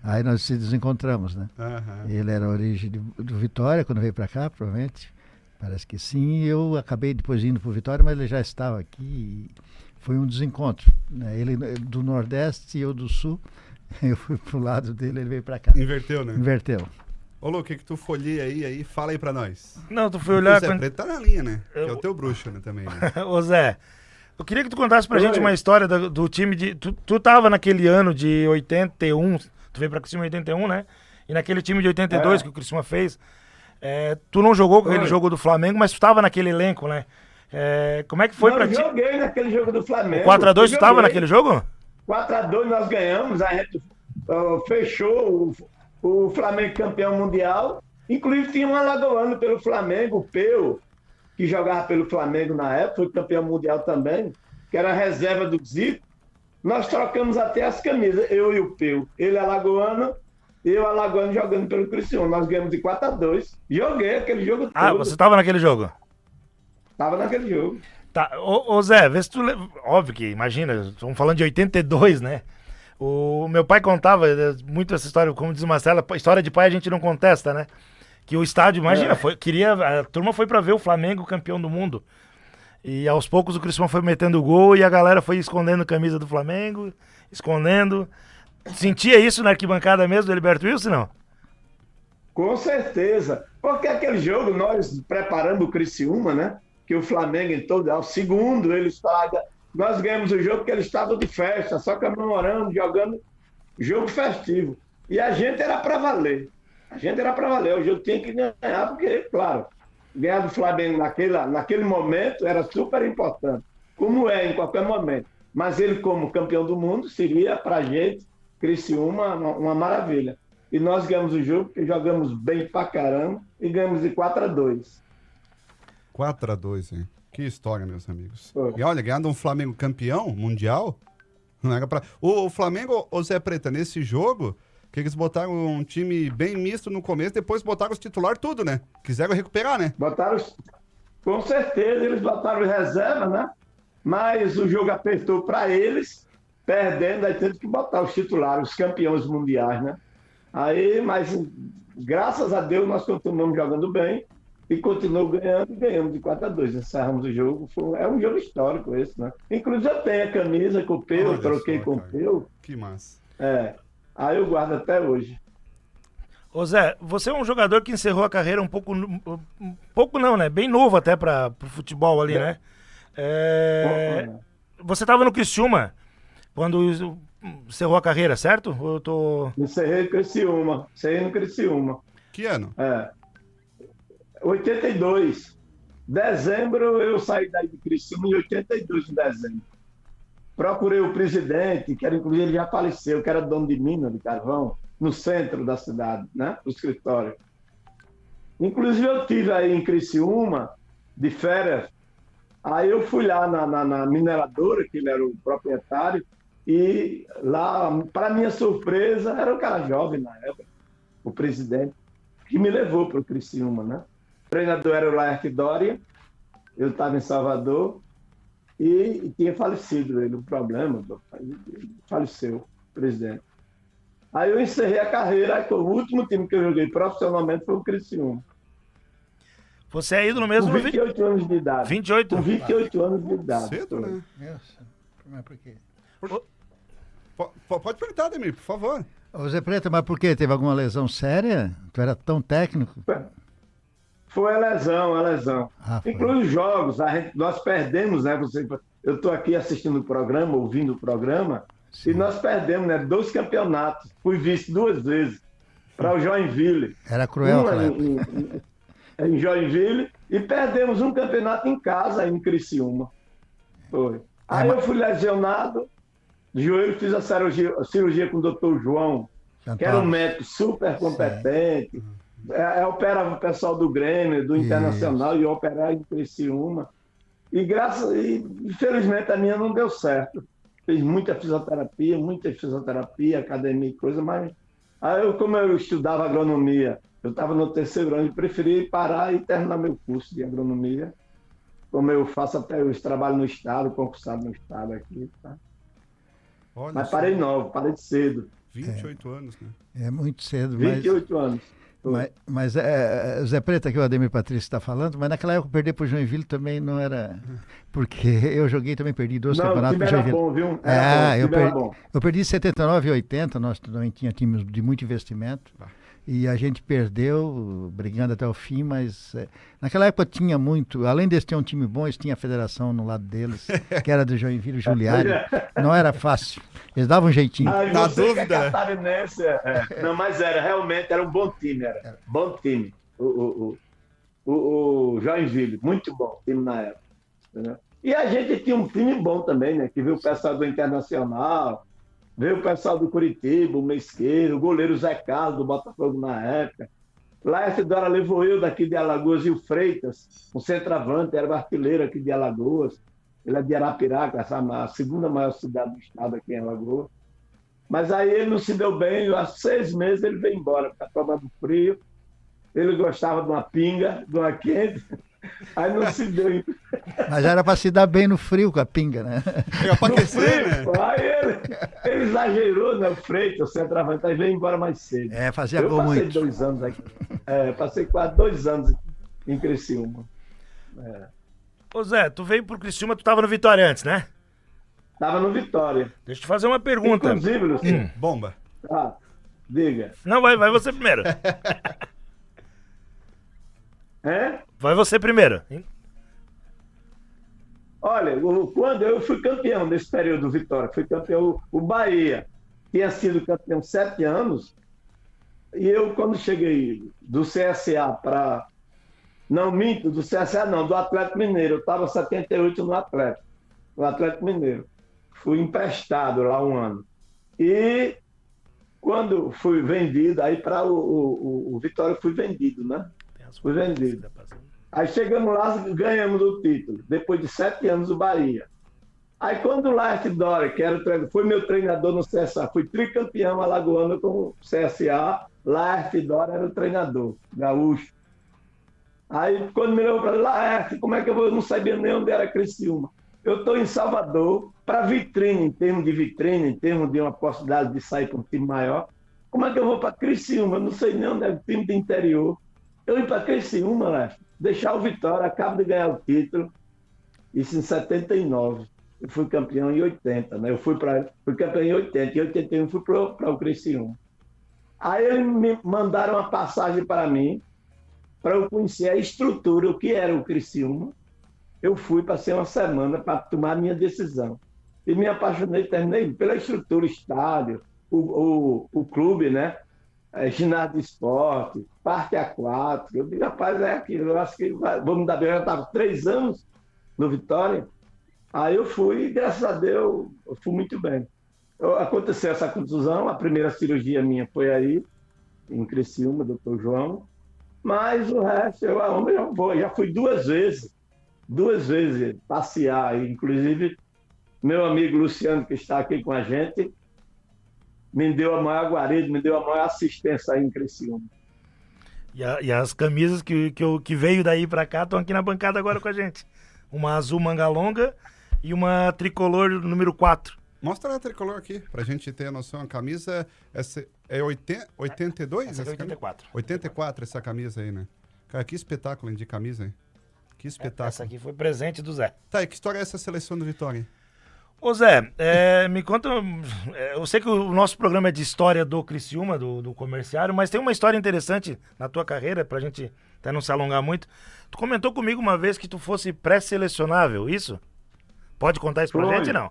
Aí nós se desencontramos, né? Uhum. Ele era a origem do Vitória, quando veio pra cá, provavelmente. Parece que sim. Eu acabei depois indo pro Vitória, mas ele já estava aqui. E foi um desencontro, né? Ele do Nordeste e eu do Sul. Eu fui pro lado dele, ele veio pra cá. Inverteu, né? Inverteu. Ô, Lu, o que tu folheia aí? Fala aí pra nós. Não, tu foi olhar... O Zé Preto tá na linha, né? Que é o teu bruxo, né, também, né? Ô, Zé, eu queria que tu contasse pra gente uma história do time de... Tu tava naquele ano de 81, tu veio pra Criciúma em 81, né? E naquele time de 82 que o Criciúma fez, tu não jogou com aquele jogo do Flamengo, mas tu tava naquele elenco, né? Como é que foi pra ti? Eu joguei naquele jogo do Flamengo. 4x2 tu tava naquele jogo? 4x2 nós ganhamos, a gente fechou o Flamengo campeão mundial. Inclusive tinha um alagoano pelo Flamengo, o Peu, que jogava pelo Flamengo na época, foi campeão mundial também, que era a reserva do Zico. Nós trocamos até as camisas, eu e o Peu. Ele alagoano, eu alagoano jogando pelo Criciúma. Nós ganhamos de 4x2. Joguei aquele jogo todo. Ah, você tava naquele jogo? Tava naquele jogo. Tá, ô Zé, vê se tu... Óbvio que, imagina, estamos falando de 82, né? O meu pai contava muito essa história, como diz o Marcelo, história de pai a gente não contesta, né? Que o estádio, imagina, a turma foi pra ver o Flamengo campeão do mundo. E aos poucos o Criciúma foi metendo gol e a galera foi escondendo a camisa do Flamengo, escondendo. Sentia isso na arquibancada mesmo do Heriberto Wilson, não? Com certeza. Porque aquele jogo nós preparamos o Criciúma, né? Que o Flamengo em todo ao segundo ele estava, nós ganhamos o jogo porque eles estavam de festa, só comemorando, jogando jogo festivo. E a gente era para valer. O jogo tinha que ganhar, porque, claro, ganhar do Flamengo naquele momento era super importante, como é em qualquer momento. Mas ele, como campeão do mundo, seria para a gente, Criciúma, uma maravilha. E nós ganhamos o jogo, porque jogamos bem pra caramba, e ganhamos de 4x2. 4x2, hein? Que história, meus amigos. Foi. E olha, ganhando um Flamengo campeão mundial, não era pra... O Flamengo, ô Zé Preta, nesse jogo, que eles botaram um time bem misto no começo, depois botaram os titulares tudo, né? Quiseram recuperar, né? Com certeza, eles botaram reserva, né? Mas o jogo apertou para eles, perdendo, aí teve que botar os titulares, os campeões mundiais, né? Aí, mas graças a Deus nós continuamos jogando bem e continuou ganhando e ganhamos de 4-2. Encerramos o jogo. É um jogo histórico esse, né? Inclusive eu tenho a camisa com o Peu, troquei com o Peu. Que massa. Aí eu guardo até hoje. Ô Zé, você é um jogador que encerrou a carreira um pouco não, né? Bem novo até para o futebol ali, né? Você estava no Criciúma quando encerrou a carreira, certo? Ou eu tô... Encerrei no Criciúma. Que ano? 82. Dezembro, eu saí daí de Criciúma em 82, em dezembro. Procurei o presidente, que era, inclusive ele já faleceu, que era dono de mina de carvão, no centro da cidade, né? O escritório. Inclusive eu estive aí em Criciúma, de férias, aí eu fui lá na mineradora, que ele era o proprietário, e lá, para minha surpresa, era um cara jovem na época, o presidente, que me levou para o Criciúma, né? O treinador era o Laerte Doria, eu estava em Salvador, e tinha falecido ele, um problema, faleceu o presidente. Aí eu encerrei a carreira, o último time que eu joguei profissionalmente foi o Criciúma. Você é ídolo mesmo? Com 28 anos de idade. 28? Com 28 anos de idade. Cedo, né? Mas por quê? Pode perguntar, Ademir, por favor. Ô Zé Preto, mas por quê? Teve alguma lesão séria? Tu era tão técnico? Foi a lesão. Foi. Inclusive os jogos, nós perdemos, né? Eu estou aqui assistindo o programa, ouvindo o programa, e nós perdemos, né? 2 campeonatos. Fui vice 2 vezes para o Joinville. Era cruel, em Joinville, e perdemos um campeonato em casa, em Criciúma. Foi. Aí eu fui lesionado, de joelho, fiz a cirurgia com o doutor João, que era um médico super competente, operava o pessoal do Grêmio, do Internacional, e operava em Criciúma. E infelizmente a minha não deu certo. Fiz muita fisioterapia, academia e coisa, mas aí como eu estudava agronomia, eu estava no 3º ano e preferi parar e terminar meu curso de agronomia, como eu faço até hoje, trabalho no estado, concursado no estado aqui, tá? Olha, mas parei parei cedo. 28 anos, né? É muito cedo. 28 anos. Mas Zé Preto, aqui o Ademir Patrício está falando, mas naquela época perder para o Joinville também não era... Porque eu joguei também, perdi 2 campeonatos para o Joinville. Bom, viu? Eu perdi em 79 e 80, nós também tinha times de muito investimento. E a gente perdeu, brigando até o fim, mas naquela época tinha muito, além deles ter um time bom, eles tinham a federação no lado deles, que era do Joinville, Juliário. Não era fácil, eles davam um jeitinho. Na dúvida. Que é catarinense, não, mas realmente era um bom time, bom time. O Joinville, muito bom time na época. Entendeu? E a gente tinha um time bom também, né? Que viu o pessoal do Internacional, veio o pessoal do Curitiba, o Mesqueiro, o goleiro Zé Carlos, do Botafogo na época. Laerte Dora levou eu daqui de Alagoas, e o Freitas, um centroavante, era artilheiro aqui de Alagoas. Ele é de Arapiraca, a segunda maior cidade do estado aqui em Alagoas. Mas aí ele não se deu bem, há 6 meses ele veio embora, para tomar do frio. Ele gostava de uma pinga, de uma quente. Aí não se deu. Mas era para se dar bem no frio com a pinga, né? É para aquecer, né? Aí ele exagerou, né? O Freitas, o centroavante, aí veio embora mais cedo. Fazia gol muito. Eu passei 2 anos aqui. Passei quase 2 anos em Criciúma. Ô Zé, tu veio pro Criciúma, tu tava no Vitória antes, né? Tava no Vitória. Deixa eu te fazer uma pergunta. Inclusive, Luciano. Bomba. Diga. Não, vai você primeiro. Vai você primeiro. Olha, quando eu fui campeão nesse período do Vitória, fui campeão, o Bahia tinha sido campeão 7 anos, e eu, quando cheguei do CSA para... Não, minto, do CSA não, do Atlético Mineiro, eu estava 78 no Atlético Mineiro. Fui emprestado lá 1 ano. E quando fui vendido, aí para o Vitória fui vendido, né? Fui vendido. Aí chegamos lá, ganhamos o título, depois de 7 anos do Bahia. Aí quando o Laerte Dora, que era foi meu treinador no CSA, fui tricampeão alagoano com o CSA, Laerte Dora era o treinador, gaúcho. Aí quando me levou para Laerte, como é que eu vou? Eu não sabia nem onde era Criciúma. Eu estou em Salvador, para vitrine, em termos de uma possibilidade de sair para um time maior. Como é que eu vou para Criciúma? Eu não sei nem onde é o time do interior. Eu ir para Criciúma, Laerte. deixar o Vitória, acabo de ganhar o título, isso em 79. Eu fui campeão em 80, né? Fui campeão em 80, em 81 fui para o Criciúma. Aí eles me mandaram uma passagem para mim, para eu conhecer a estrutura, o que era o Criciúma. Eu fui, passei uma semana para tomar a minha decisão. E me apaixonei, terminei pela estrutura, estádio, o clube, né? Ginásio de esporte, parque aquático. Eu digo, rapaz, é aquilo, eu acho que vamos dar bem. Eu já estava 3 anos no Vitória. Aí eu fui e, graças a Deus, eu fui muito bem. Aconteceu essa contusão, a primeira cirurgia minha foi aí, em Criciúma, doutor João. Mas o resto, já fui 2 vezes passear. Inclusive, meu amigo Luciano, que está aqui com a gente, me deu a maior guarida, me deu a maior assistência aí em Criciúma. E as camisas que veio daí pra cá estão aqui na bancada agora com a gente. Uma azul manga longa e uma tricolor número 4. Mostra a tricolor aqui, pra gente ter a noção. A camisa é 82? Essa aqui é 84. 84 essa camisa aí, né? Cara, que espetáculo de camisa, hein? Que espetáculo. Essa aqui foi presente do Zé. Tá, e que história é essa seleção do Vitória? Ô Zé, me conta, eu sei que o nosso programa é de história do Criciúma, do comerciário, mas tem uma história interessante na tua carreira, pra gente até não se alongar muito. Tu comentou comigo uma vez que tu fosse pré-selecionável, isso? Pode contar isso pra gente, não?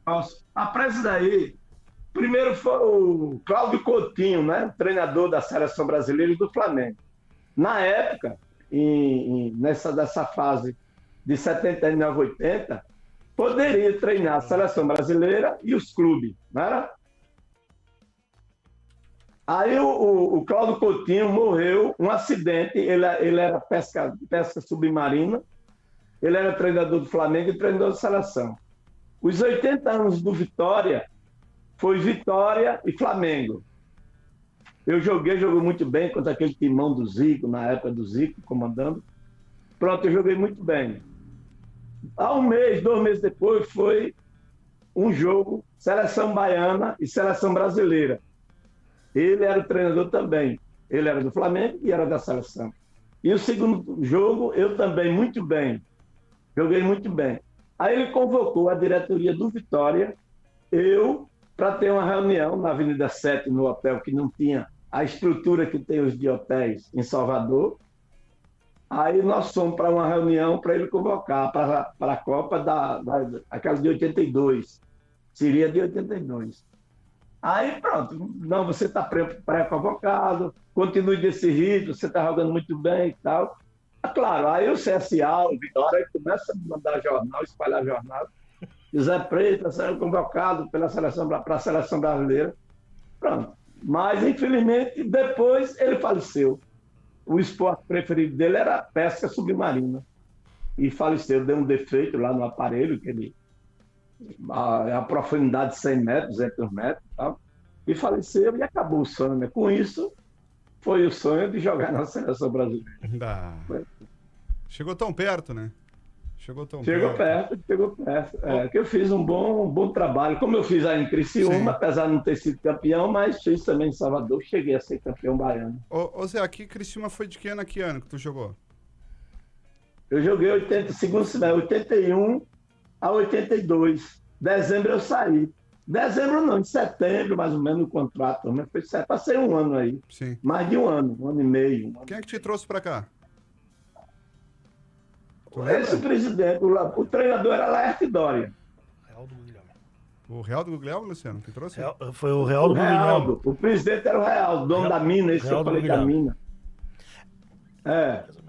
Nossa, rapaz, isso daí, primeiro foi o Cláudio Coutinho, né? Treinador da Seleção Brasileira e do Flamengo. Na época, dessa fase de 79 a 80, poderia treinar a Seleção Brasileira e os clubes, não era? Aí o Cláudio Coutinho morreu, um acidente, ele era pesca submarina, ele era treinador do Flamengo e treinador da Seleção. Os 80 anos do Vitória, foi Vitória e Flamengo. Eu joguei muito bem contra aquele timão do Zico, na época do Zico, comandando. Pronto, eu joguei muito bem. Há 1 mês, 2 meses depois, foi um jogo, Seleção Baiana e Seleção Brasileira. Ele era o treinador também. Ele era do Flamengo e era da Seleção. E o segundo jogo, eu também, muito bem. Joguei muito bem. Aí ele convocou a diretoria do Vitória, para ter uma reunião na Avenida 7, no hotel, que não tinha a estrutura que tem os de hotéis em Salvador. Aí nós fomos para uma reunião para ele convocar para a Copa aquela de 82. Seria de 82. Aí pronto, não, você está pré-convocado, continue desse ritmo, você está jogando muito bem e tal. Claro, aí o CSA, o Vitória, começa a mandar jornal, espalhar jornal. José Preto saiu convocado para a Seleção Brasileira. Pronto. Mas, infelizmente, depois ele faleceu. O esporte preferido dele era a pesca submarina. E faleceu, deu um defeito lá no aparelho, a profundidade de 100 metros, 200 metros e tal. E faleceu e acabou o sonho, né? Com isso, foi o sonho de jogar na Seleção Brasileira. Chegou tão perto, né? Chegou perto. Que eu fiz um bom trabalho. Como eu fiz aí em Criciúma, apesar de não ter sido campeão, mas fiz também em Salvador, cheguei a ser campeão baiano. Ô Zé, aqui Criciúma foi de que ano que tu jogou? Eu joguei 81 a 82. Dezembro eu saí. Dezembro não, em setembro, mais ou menos, o contrato. Passei 1 ano aí. Sim. Mais de 1 ano, 1 ano e meio. Quem é que te trouxe pra cá? Esse presidente, o treinador era Laerte Dória. O Realdo Guglielmo, Luciano, que trouxe? Foi o Realdo Guglielmo. O presidente era o Realdo, dono da mina, esse que eu falei da mina.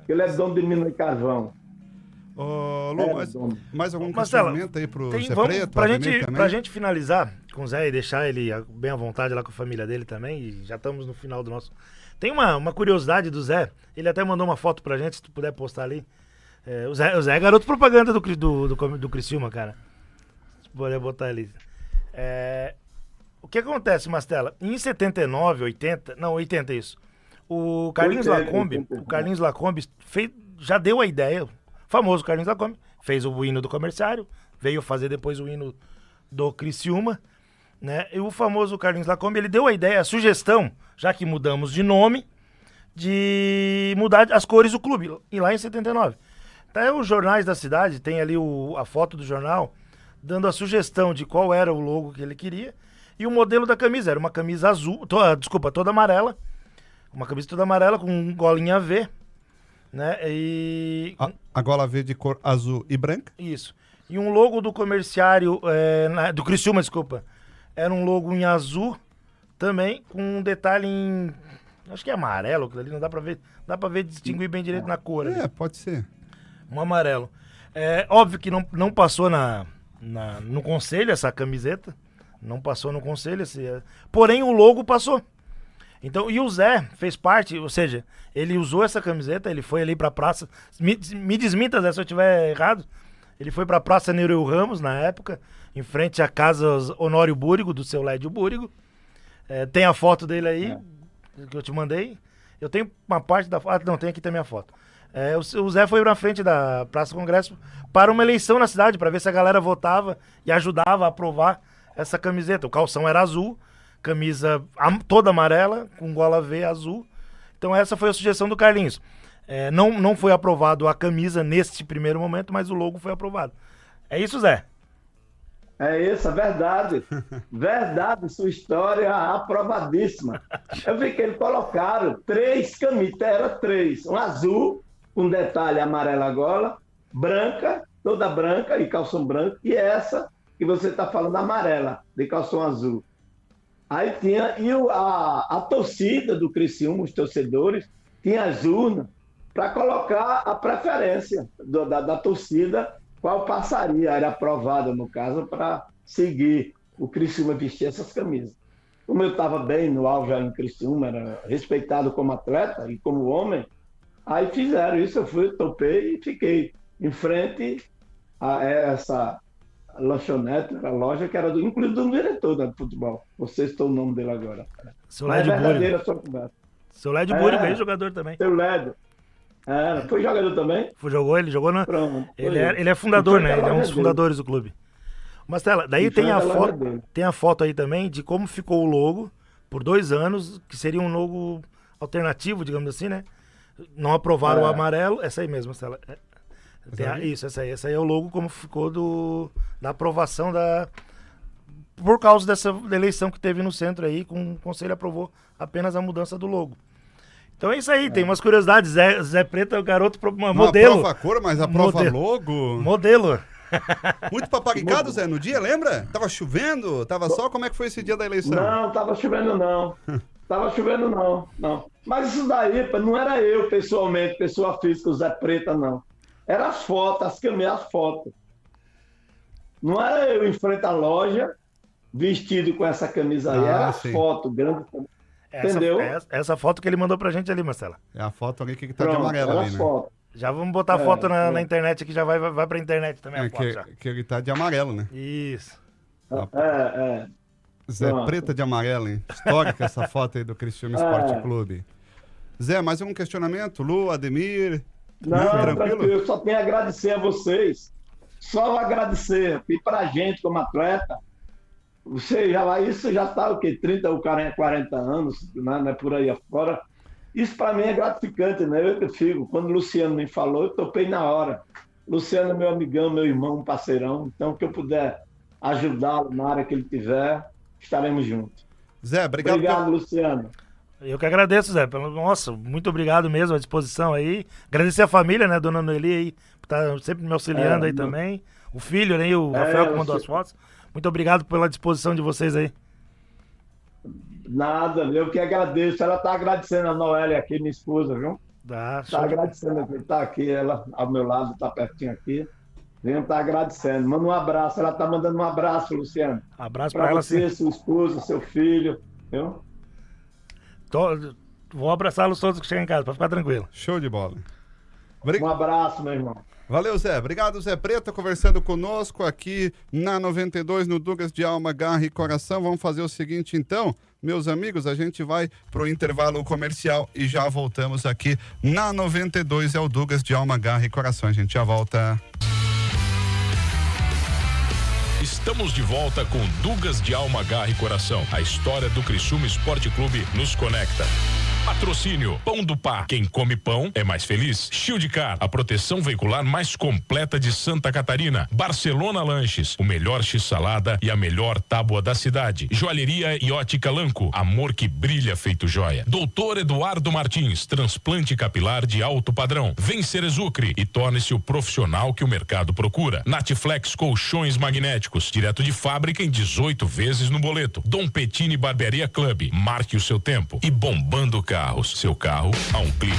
Ele é dono de mina de carvão. Ô, Lu, mais algum questionamento aí pro Zé Preto? Pra gente finalizar com o Zé e deixar ele bem à vontade lá com a família dele também, e já estamos no final do nosso... Tem uma curiosidade do Zé, ele até mandou uma foto pra gente, se tu puder postar ali. O Zé é garoto propaganda do Criciúma, cara. Se puder botar ali. O que acontece, Mastella? Em 79, 80... Não, 80 isso. O Carlinhos Lacombe já deu a ideia... Famoso Carlinhos Lacombe, fez o hino do Comerciário, veio fazer depois o hino do Criciúma, né? E o famoso Carlinhos Lacombe, ele deu a ideia, a sugestão, já que mudamos de nome, de mudar as cores do clube, e lá em 79. Até os jornais da cidade, tem ali a foto do jornal, dando a sugestão de qual era o logo que ele queria, e o modelo da camisa, era uma camisa azul, toda amarela, uma camisa toda amarela com golinha V, né, e... A gola V de cor azul e branca? Isso. E um logo do comerciário, do Criciúma, desculpa, era um logo em azul, também, com um detalhe em... Acho que é amarelo, aquilo ali não dá pra ver, distinguir bem direito na cor. Ali. Pode ser. Um amarelo. Óbvio que não passou no conselho essa camiseta. Não passou no conselho. Porém, o logo passou. Então, e o Zé fez parte, ou seja, ele usou essa camiseta, ele foi ali pra praça. Me desminta, Zé, se eu estiver errado. Ele foi pra Praça Nereu Ramos, na época, em frente à casa Honório Búrigo, do seu Lédio Búrigo. Tem a foto dele aí, que eu te mandei. Eu tenho uma parte da foto. Não, tem aqui também a foto. O Zé foi na frente da Praça Congresso para uma eleição na cidade, para ver se a galera votava e ajudava a aprovar essa camiseta. O calção era azul, camisa toda amarela, com gola V azul. Então essa foi a sugestão do Carlinhos. Não foi aprovado a camisa neste primeiro momento, mas o logo foi aprovado. É isso, Zé? É isso, é verdade. Verdade, sua história é aprovadíssima. Eu vi que eles colocaram 3 camisas, era 3. Um azul, com detalhe amarela a gola, branca, toda branca e calção branco, e essa que você está falando amarela, de calção azul. Aí tinha, e a torcida do Criciúma, os torcedores, tinha as urnas para colocar a preferência da torcida, qual passaria, era aprovada, no caso, para seguir o Criciúma vestir essas camisas. Como eu estava bem no auge em Criciúma, era respeitado como atleta e como homem, aí fizeram isso, eu fui, topei e fiquei em frente a essa lanchonete, a loja que era inclusive do diretor do futebol. Você citou o nome dele agora. Seu Lédio Búrigo. Seu Lédio Búrigo, ex-jogador também. Seu Lédio. Foi jogador também? Ele jogou na... Ele é fundador, né? Ele é um dos fundadores do clube. Marcela, daí tem a foto aí também de como ficou o logo por 2 anos, que seria um logo alternativo, digamos assim, né? Não aprovaram o amarelo. Essa aí mesmo, Marcela. Isso, essa aí é o logo como ficou da aprovação por causa dessa eleição que teve no centro aí, com o conselho aprovou apenas a mudança do logo. Então é isso aí, tem umas curiosidades. Zé Preto é o garoto modelo. Não aprova a cor, mas aprova logo. Modelo. Muito paparicado, Zé, no dia, lembra? Tava chovendo? Tava sol? Como é que foi esse dia da eleição? Não, tava chovendo não. Não. Mas isso daí, não era eu pessoalmente, pessoa física, o Zé Preta, não. Era as fotos, as fotos. Não era eu em frente à loja, vestido com essa camisa aí, era as fotos, grande. Entendeu? Essa foto que ele mandou pra gente ali, Marcela. É a foto ali que tá de amarelo ali, né? Foto. Já vamos botar a foto na internet aqui, já vai pra internet também a foto já. Que ele tá de amarelo, né? Isso. Zé Preta de amarelo, hein? Histórica essa foto aí do Criciúma Esporte Clube. Zé, mais um questionamento? Lu, Ademir? Não, tranquilo. Eu só tenho a agradecer a vocês. Só agradecer. E pra gente como atleta, isso já está o quê? 30 ou 40 anos, né? Por aí afora. Isso para mim é gratificante, né? Eu que fico. Quando o Luciano me falou, eu topei na hora. Luciano é meu amigão, meu irmão, um parceirão. Então, que eu puder ajudá-lo na área que ele tiver, estaremos juntos. Zé, obrigado, Luciano. Eu que agradeço, Zé. Nossa, muito obrigado mesmo, à disposição aí. Agradecer a família, né, dona Noeli aí, por estar sempre me auxiliando aí também. O filho, né, o Rafael que mandou as fotos. Muito obrigado pela disposição de vocês aí. Nada, eu que agradeço. Ela tá agradecendo a Noélia aqui, minha esposa, viu? Tá agradecendo aqui, tá aqui, ela ao meu lado, tá pertinho aqui. Venho tá agradecendo. Manda um abraço, ela tá mandando um abraço, Luciano. Abraço pra ela, você, sim. Sua esposa, seu filho, viu? Vou abraçá-los todos que chegam em casa, pra ficar tranquilo. Show de bola. Um abraço, meu irmão. Valeu, Zé. Obrigado, Zé Preto, conversando conosco aqui na 92, no Dugas de Alma, Garra e Coração. Vamos fazer o seguinte, então, meus amigos, a gente vai pro intervalo comercial e já voltamos aqui na 92, é o Dugas de Alma, Garra e Coração. A gente já volta. Estamos de volta com Dugas de Alma, Garra e Coração. A história do Criciúma Esporte Clube nos conecta. Patrocínio Pão do Pá. Quem come pão é mais feliz. Shieldcar, a proteção veicular mais completa de Santa Catarina. Barcelona Lanches, o melhor x-salada e a melhor tábua da cidade. Joalheria e ótica Lanco, amor que brilha feito joia. Doutor Eduardo Martins, transplante capilar de alto padrão. Vem Cerezucre e torne-se o profissional que o mercado procura. Natiflex colchões magnéticos, direto de fábrica em 18 vezes no boleto. Dom Pettini Barbearia Club, marque o seu tempo. E Bombando Carros, seu carro a um clique.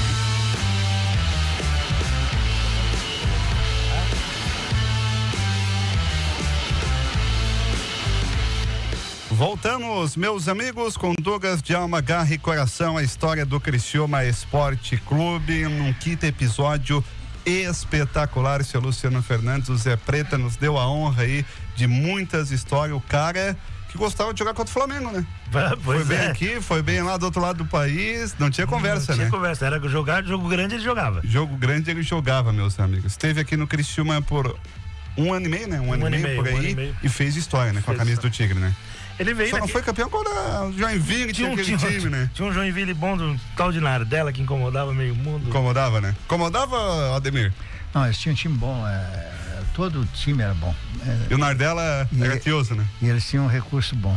Voltamos, meus amigos, com Douglas de Alma, Garra e Coração, a história do Criciúma Esporte Clube, num quinto episódio espetacular. Seu Luciano Fernandes, o Zé Preta, nos deu a honra aí de muitas histórias. O cara que gostava de jogar contra o Flamengo, né? Foi bem aqui, foi bem lá do outro lado do país, não tinha conversa, né? Não tinha conversa, era jogar, jogo grande ele jogava. Jogo grande ele jogava, meus amigos. Esteve aqui no Criciúma por um ano e meio, né? Um ano e meio por aí, e fez história, né? Com a camisa do Tigre, né? Ele veio. Só não foi campeão quando o Joinville que tinha aquele time, né? Tinha um Joinville bom do tal de Nardella que incomodava meio mundo. Incomodava, né? Incomodava, Ademir? Não, eles tinham um time bom, todo o time era bom. E o Nardella era tioso, né? E eles tinham um recurso bom.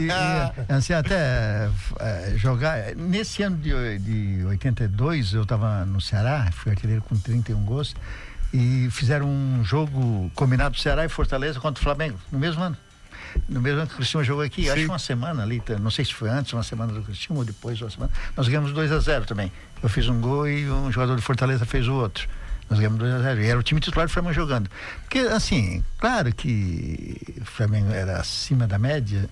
e assim, até jogar. Nesse ano de 82, eu estava no Ceará, fui artilheiro com 31 gols, e fizeram um jogo combinado Ceará e Fortaleza contra o Flamengo, no mesmo ano. No mesmo ano que o Criciúma jogou aqui, sim. Acho que uma semana ali, não sei se foi antes, uma semana do Criciúma ou depois uma semana. Nós ganhamos 2-0 também. Eu fiz um gol e um jogador de Fortaleza fez o outro. Nós ganhamos 2-0. E era o time titular do Flamengo jogando. Porque, assim, claro que o Flamengo era acima da média,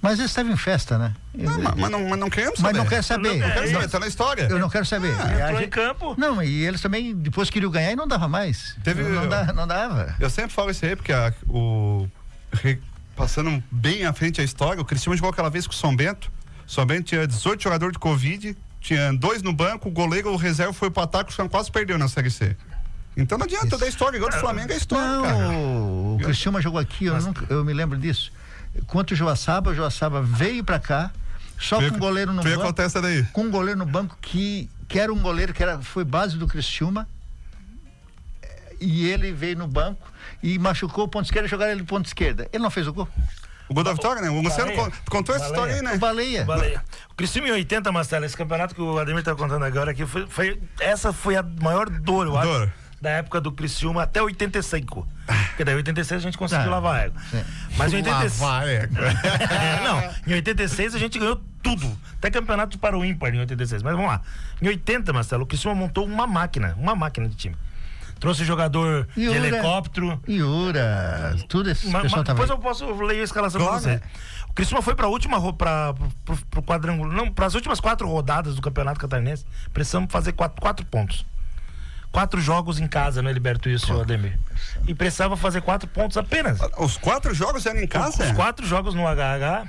mas eles estavam em festa, né? Mas não queremos saber. Mas não quer saber. Não quero saber, tá na história. Eu não quero saber. Entrou em campo. Não, e eles também, depois queriam ganhar e não dava mais. Não dava. Eu sempre falo isso aí, porque passando bem à frente a história, o Criciúma jogou aquela vez com o São Bento. São Bento tinha 18 jogadores de Covid, tinha 2 no banco, o goleiro, o reserva foi pro ataque, o São quase perdeu na Série C. Então não adianta da história, igual do Flamengo é história, não, cara. O Criciúma jogou aqui, eu me lembro disso. Contra o Joaçaba veio pra cá, só com um goleiro no banco. Acontece daí. Com um goleiro no banco que era um goleiro que foi base do Criciúma. E ele veio no banco e machucou o ponto esquerdo, jogaram ele no ponto esquerda. Ele não fez o gol. O gol da vitória, né? O Luciano contou essa história aí, né? O Baleia. O Criciúma em 80, Marcelo, esse campeonato que o Ademir tá contando agora aqui, essa foi a maior dor, eu acho, da época do Criciúma até 85. Porque daí em 86 a gente conseguiu lavar a égua. Mas em 86... Lavar a égua. Não, em 86 a gente ganhou tudo. Até campeonato para o ímpar em 86. Mas vamos lá. Em 80, Marcelo, o Criciúma montou uma máquina de time. Trouxe jogador de helicóptero. Iura, tudo esse pessoal depois eu posso ler a escalação pra você. O Criciúma foi pra última pro quadrangular, não, pras últimas 4 rodadas do Campeonato Catarinense. Precisamos fazer 4 pontos. 4 jogos em casa, né, Liberto, isso, Ademir? E precisava fazer 4 pontos apenas. Os 4 jogos eram em casa? Os 4 jogos no HH.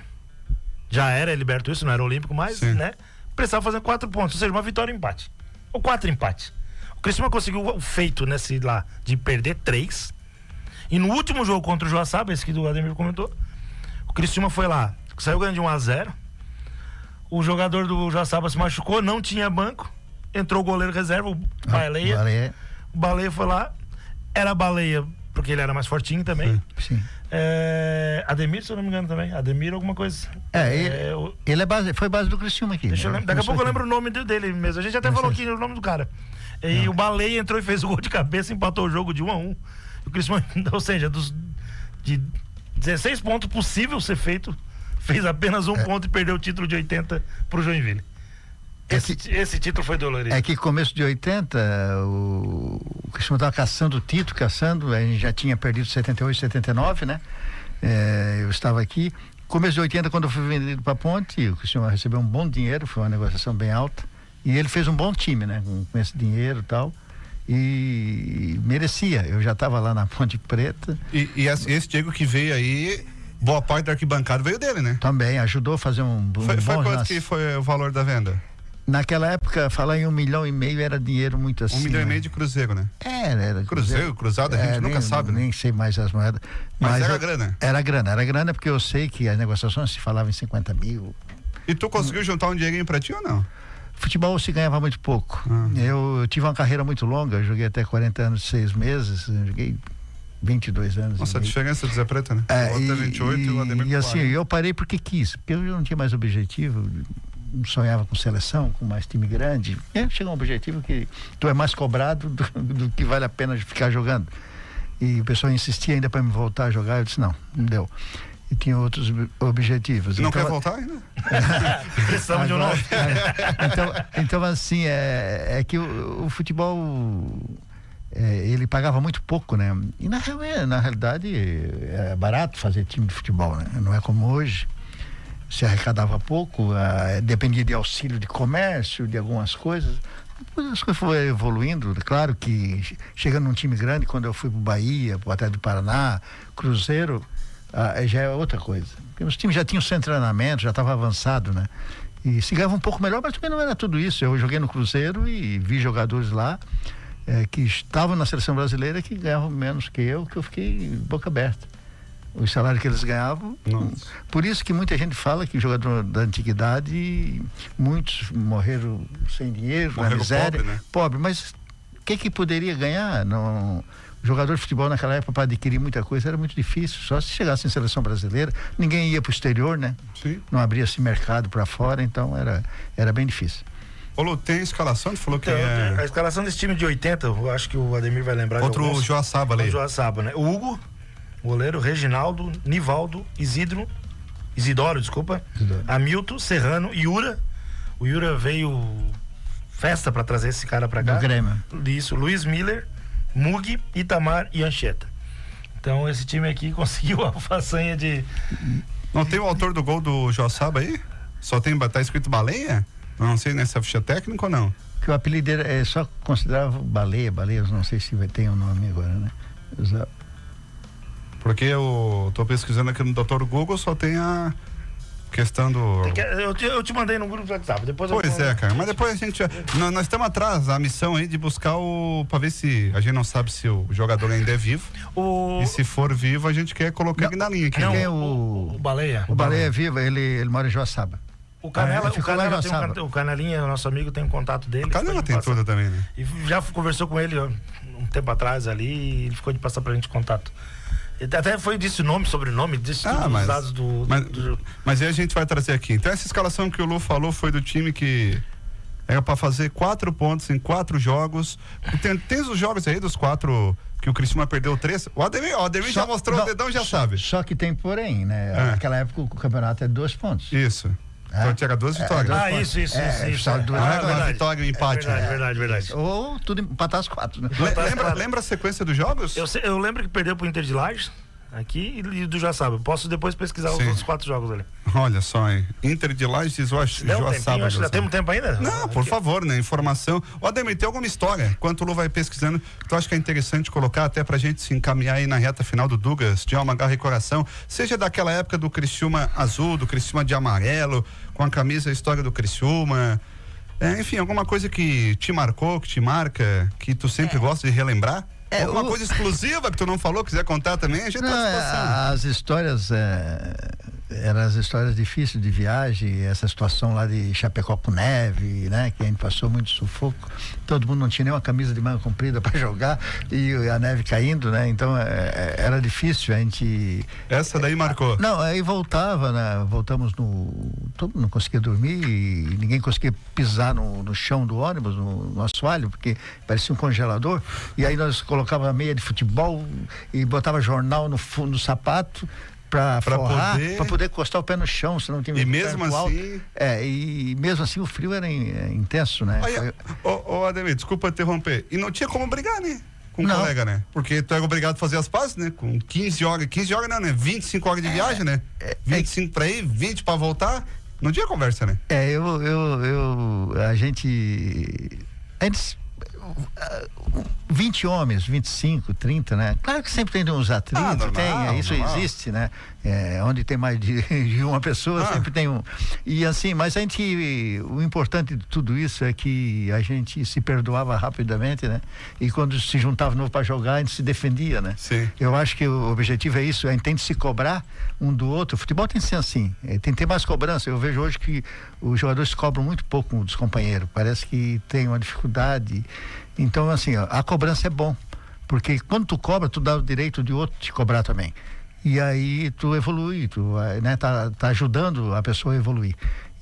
Já era Liberto, isso, não era olímpico mais, sim, né? Precisava fazer 4 pontos, ou seja, uma vitória e um empate. Ou 4 empates. O Criciúma conseguiu o feito nesse lá de perder 3. E no último jogo contra o Joaçaba, esse que o Ademir comentou, o Criciúma foi lá, saiu ganhando de 1-0. O jogador do Joaçaba se machucou, não tinha banco. Entrou o goleiro reserva, o Baleia. O Baleia foi lá. Era Baleia, porque ele era mais fortinho também. Sim. Ademir, se eu não me engano também. Ademir alguma coisa. Ele foi base do Criciúma aqui. Deixa eu lembrar. Daqui a pouco eu lembro o nome dele mesmo. A gente até falou aqui o nome do cara. E o Baleia entrou e fez o gol de cabeça, empatou o jogo de 1-1. O Criciúma, ou seja, de 16 pontos possível ser feito, fez apenas 1 ponto e perdeu o título de 80 pro Joinville. Esse título foi dolorido. É que começo de 80 o Criciúma estava caçando o título, a gente já tinha perdido 78, 79, né? Eu estava aqui. Começo de 80, quando eu fui vendido para a Ponte, o Criciúma recebeu um bom dinheiro, foi uma negociação bem alta. E ele fez um bom time, né? Com esse dinheiro e tal. E merecia. Eu já estava lá na Ponte Preta. E esse Diego que veio aí, boa parte da arquibancada veio dele, né? Também, ajudou a fazer um bom quanto que foi o valor da venda? Naquela época, falar em 1,5 milhão era dinheiro muito assim. 1,5 milhão de cruzeiro, né? Era cruzeiro, cruzado, a gente nunca sabe, né? Nem sei mais as moedas. Mas era grana? Era grana, porque eu sei que as negociações se falavam em 50 mil. E tu conseguiu juntar um dinheirinho pra ti ou não? Futebol se ganhava muito pouco. Eu tive uma carreira muito longa, joguei até 40 anos e 6 meses, joguei 22 anos. Nossa, a diferença do Zé Preto, né? É, o outro é 28 e o Ademir e assim, eu parei porque quis, porque eu não tinha mais objetivo, não sonhava com seleção, com mais time grande. Chega um objetivo que tu é mais cobrado do que vale a pena ficar jogando. E o pessoal insistia ainda para me voltar a jogar, eu disse não deu. E tinha outros objetivos. Não quer voltar ainda? Precisamos de um novo. Então assim, é que o futebol... ele pagava muito pouco, né? E na realidade é barato fazer time de futebol, né? Não é como hoje. Se arrecadava pouco, dependia de auxílio de comércio, de algumas coisas. Depois as coisas foram evoluindo. Claro que chegando num time grande, quando eu fui pro Bahia, pro Atlético do Paraná, Cruzeiro, já é outra coisa. Porque os times já tinham seu treinamento, já estava avançado, né? E se ganhava um pouco melhor, mas também não era tudo isso. Eu joguei no Cruzeiro e vi jogadores lá que estavam na seleção brasileira que ganhavam menos que eu fiquei boca aberta. O salário que eles ganhavam. Nossa. Por isso que muita gente fala que jogador da antiguidade, muitos morreram sem dinheiro, na miséria, pobre, né? Pobre, mas o que poderia ganhar? Não, jogador de futebol naquela época para adquirir muita coisa era muito difícil, só se chegasse em seleção brasileira, ninguém ia para o exterior, né? Sim. Não abria-se mercado para fora, então era bem difícil. Ô Lu, tem a escalação? Tu falou que A escalação desse time de 80, eu acho que o Ademir vai lembrar. Outro Joaçaba ali. Joaçaba, né? O Hugo, goleiro, Reginaldo, Nivaldo, Isidoro, Hamilton, Serrano, Yura. O Yura veio festa pra trazer esse cara pra cá. Do Grêmio. Isso, Luiz Miller, Mug, Itamar e Anchieta. Então esse time aqui conseguiu a façanha de... Não tem o autor do gol do Joaçaba aí? Só tá escrito Baleia? Não sei nessa ficha técnica ou não? Que o apelido dele é só considerava Baleia, eu não sei se tem um nome agora, né? Porque eu tô pesquisando aqui no Dr. Google, só tem a questão do... Eu te mandei no grupo do WhatsApp, depois Pois é, cara, mas depois a gente... Nós estamos atrás, a missão aí de buscar pra ver se... A gente não sabe se o jogador ainda é vivo. E se for vivo, a gente quer colocar ele na linha aqui. Não, né? o Baleia. O Baleia é vivo, ele mora em Joaçaba. O Canelinha, nosso amigo, tem um contato dele. O Canela tem tudo também, né? E já conversou com ele um tempo atrás ali, e ele ficou de passar pra gente contato. Ele até disse o nome, sobrenome, disse todos os dados do... Mas aí a gente vai trazer aqui. Então essa escalação que o Lu falou foi do time que era pra fazer 4 pontos em 4 jogos. Tem os jogos aí dos 4 que o Criciúma perdeu 3. O Ademir já mostrou o dedão, já sabe. Só que tem porém, né? Naquela época o campeonato é 2 pontos. Isso. Então tinha 2 vitórias. Isso. Uma vitória e um empate. Verdade. Ou tudo empatar as 4, né? Lembra a sequência dos jogos? Eu lembro que perdeu pro Inter de Lages aqui e do Joaçaba. Posso depois pesquisar os outros 4 jogos ali. Olha só, hein? Inter de Lages e Joaçaba. Já temos tempo ainda? Não, por favor, né? Informação. Ó, Ademir, tem alguma história? Enquanto o Lu vai pesquisando, que tu acha que é interessante colocar até pra gente se encaminhar aí na reta final do Dugas, de alma, garra e coração, seja daquela época do Criciúma azul, do Criciúma de amarelo, com a camisa a história do Criciúma. Enfim, alguma coisa que te marcou, que te marca, que tu sempre gosta de relembrar? Alguma coisa exclusiva que tu não falou, quiser contar também, a gente tá à disposição. As histórias eram as histórias difíceis de viagem, essa situação lá de Chapecó com neve, né? Que a gente passou muito sufoco, todo mundo não tinha nem uma camisa de manga comprida para jogar e a neve caindo, né? Então era difícil, a gente... Essa daí marcou? Não, aí voltava, né? Voltamos todo mundo não conseguia dormir e ninguém conseguia pisar no chão do ônibus, no assoalho, porque parecia um congelador, e aí nós colocava a meia de futebol e botava jornal no sapato para forrar, para poder encostar o pé no chão, se não tinha... E mesmo assim... e mesmo assim o frio era intenso, né? Ô Ademir, desculpa interromper. E não tinha como brigar, né? Com o colega, né? Porque tu era obrigado a fazer as pazes, né? Com 15 horas não, né? 25 horas de viagem, né? 25 pra ir, 20 pra voltar. Não tinha conversa, né? 20 homens, 25, 30, né? Claro que sempre tem uns atritos, normal, isso normal. existe, né? Onde tem mais de uma pessoa, sempre tem um. E assim, mas o importante de tudo isso é que a gente se perdoava rapidamente, né? E quando se juntava de novo para jogar, a gente se defendia, né? Sim. Eu acho que o objetivo é isso, a gente tem que se cobrar um do outro. O futebol tem que ser assim, tem que ter mais cobrança. Eu vejo hoje que os jogadores cobram muito pouco dos companheiros, parece que tem uma dificuldade. Então, assim, a cobrança é bom, porque quando tu cobra, tu dá o direito de outro te cobrar também. E aí tu evolui, tu, né, tá ajudando a pessoa a evoluir.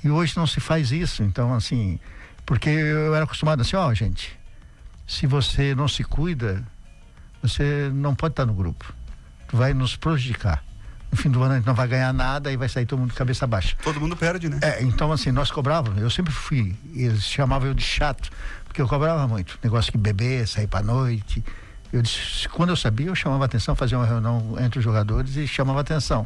E hoje não se faz isso, então, assim, porque eu era acostumado assim, gente, se você não se cuida, você não pode estar no grupo. Tu vai nos prejudicar. No fim do ano a gente não vai ganhar nada e vai sair todo mundo de cabeça baixa. Todo mundo perde, né? Então assim, nós cobrávamos, eu sempre fui, eles chamavam eu de chato, porque eu cobrava muito, negócio de beber, sair pra noite. Eu disse, quando eu sabia, eu chamava atenção, fazia uma reunião entre os jogadores e chamava atenção.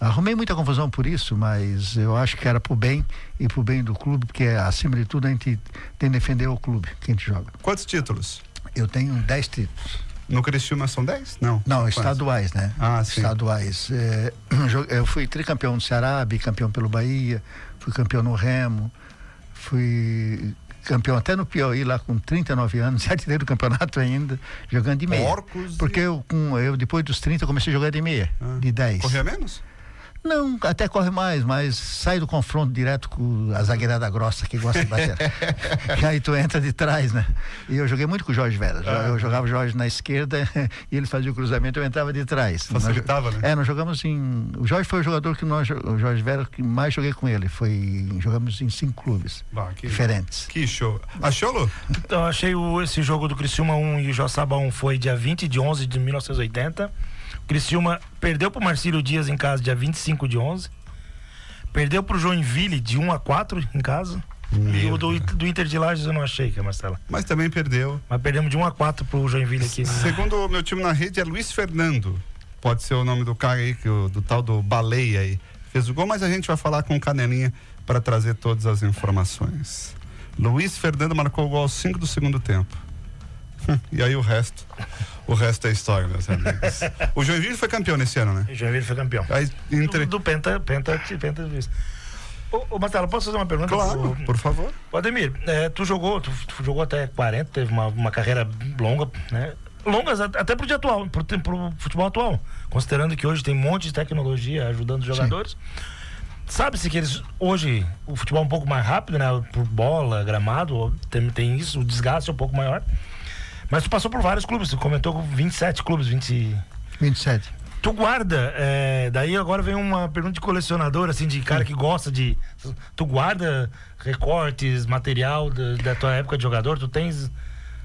Arrumei muita confusão por isso, mas eu acho que era pro bem e pro bem do clube, porque acima de tudo a gente tem que defender o clube que a gente joga. Quantos títulos? Eu tenho 10 títulos. No Criciúma são 10? Não. Não, estaduais, né? Sim. Estaduais. Eu fui tricampeão no Ceará, bicampeão pelo Bahia, fui campeão no Remo, fui campeão até no Piauí, lá com 39 anos, artilheiro do campeonato ainda, jogando de meia. Porcos. Porque eu depois dos 30 comecei a jogar de meia, de 10. Corria menos? Não, até corre mais, mas sai do confronto direto com a zagueirada grossa que gosta de bater. E aí tu entra de trás, né? E eu joguei muito com o Jorge Vera. Eu jogava o Jorge na esquerda e ele fazia o cruzamento, eu entrava de trás. Facilitava, né? Nós jogamos o Jorge foi o jogador o Jorge Vera que mais joguei com ele. Jogamos em 5 clubes diferentes. Que show. Achou, Lu? Então, achei esse jogo do Criciúma 1 e o Joçaba 1 foi dia 20 de 11 de 1980. Criciúma perdeu pro Marcílio Dias em casa dia 25 de 11. Perdeu pro Joinville de 1-4 em casa. E o do Inter de Lages eu não achei, que é Marcela. Mas também perdeu. Mas perdemos de 1-4 pro Joinville aqui. Segundo o meu time na rede é Luiz Fernando. Pode ser o nome do cara aí, do tal do Baleia aí. Fez o gol, mas a gente vai falar com o Canelinha para trazer todas as informações. Luiz Fernando marcou o gol aos 5 do segundo tempo. E aí o resto é história, meus amigos. O Joinville foi campeão nesse ano, né? O Joinville foi campeão. Aí, do Penta. Ô Marcelo, posso fazer uma pergunta? Claro, por favor. Ademir, tu jogou até 40, teve uma carreira longa, né? Longas até pro dia atual, pro futebol atual. Considerando que hoje tem um monte de tecnologia ajudando os jogadores. Sim. Sabe-se que hoje o futebol é um pouco mais rápido, né? Por bola, gramado, tem isso, o desgaste é um pouco maior. Mas tu passou por vários clubes, tu comentou com 27 clubes, 27. Tu guarda, daí agora vem uma pergunta de colecionador, assim, de cara que gosta de... Tu guarda recortes, material da tua época de jogador, tu tens...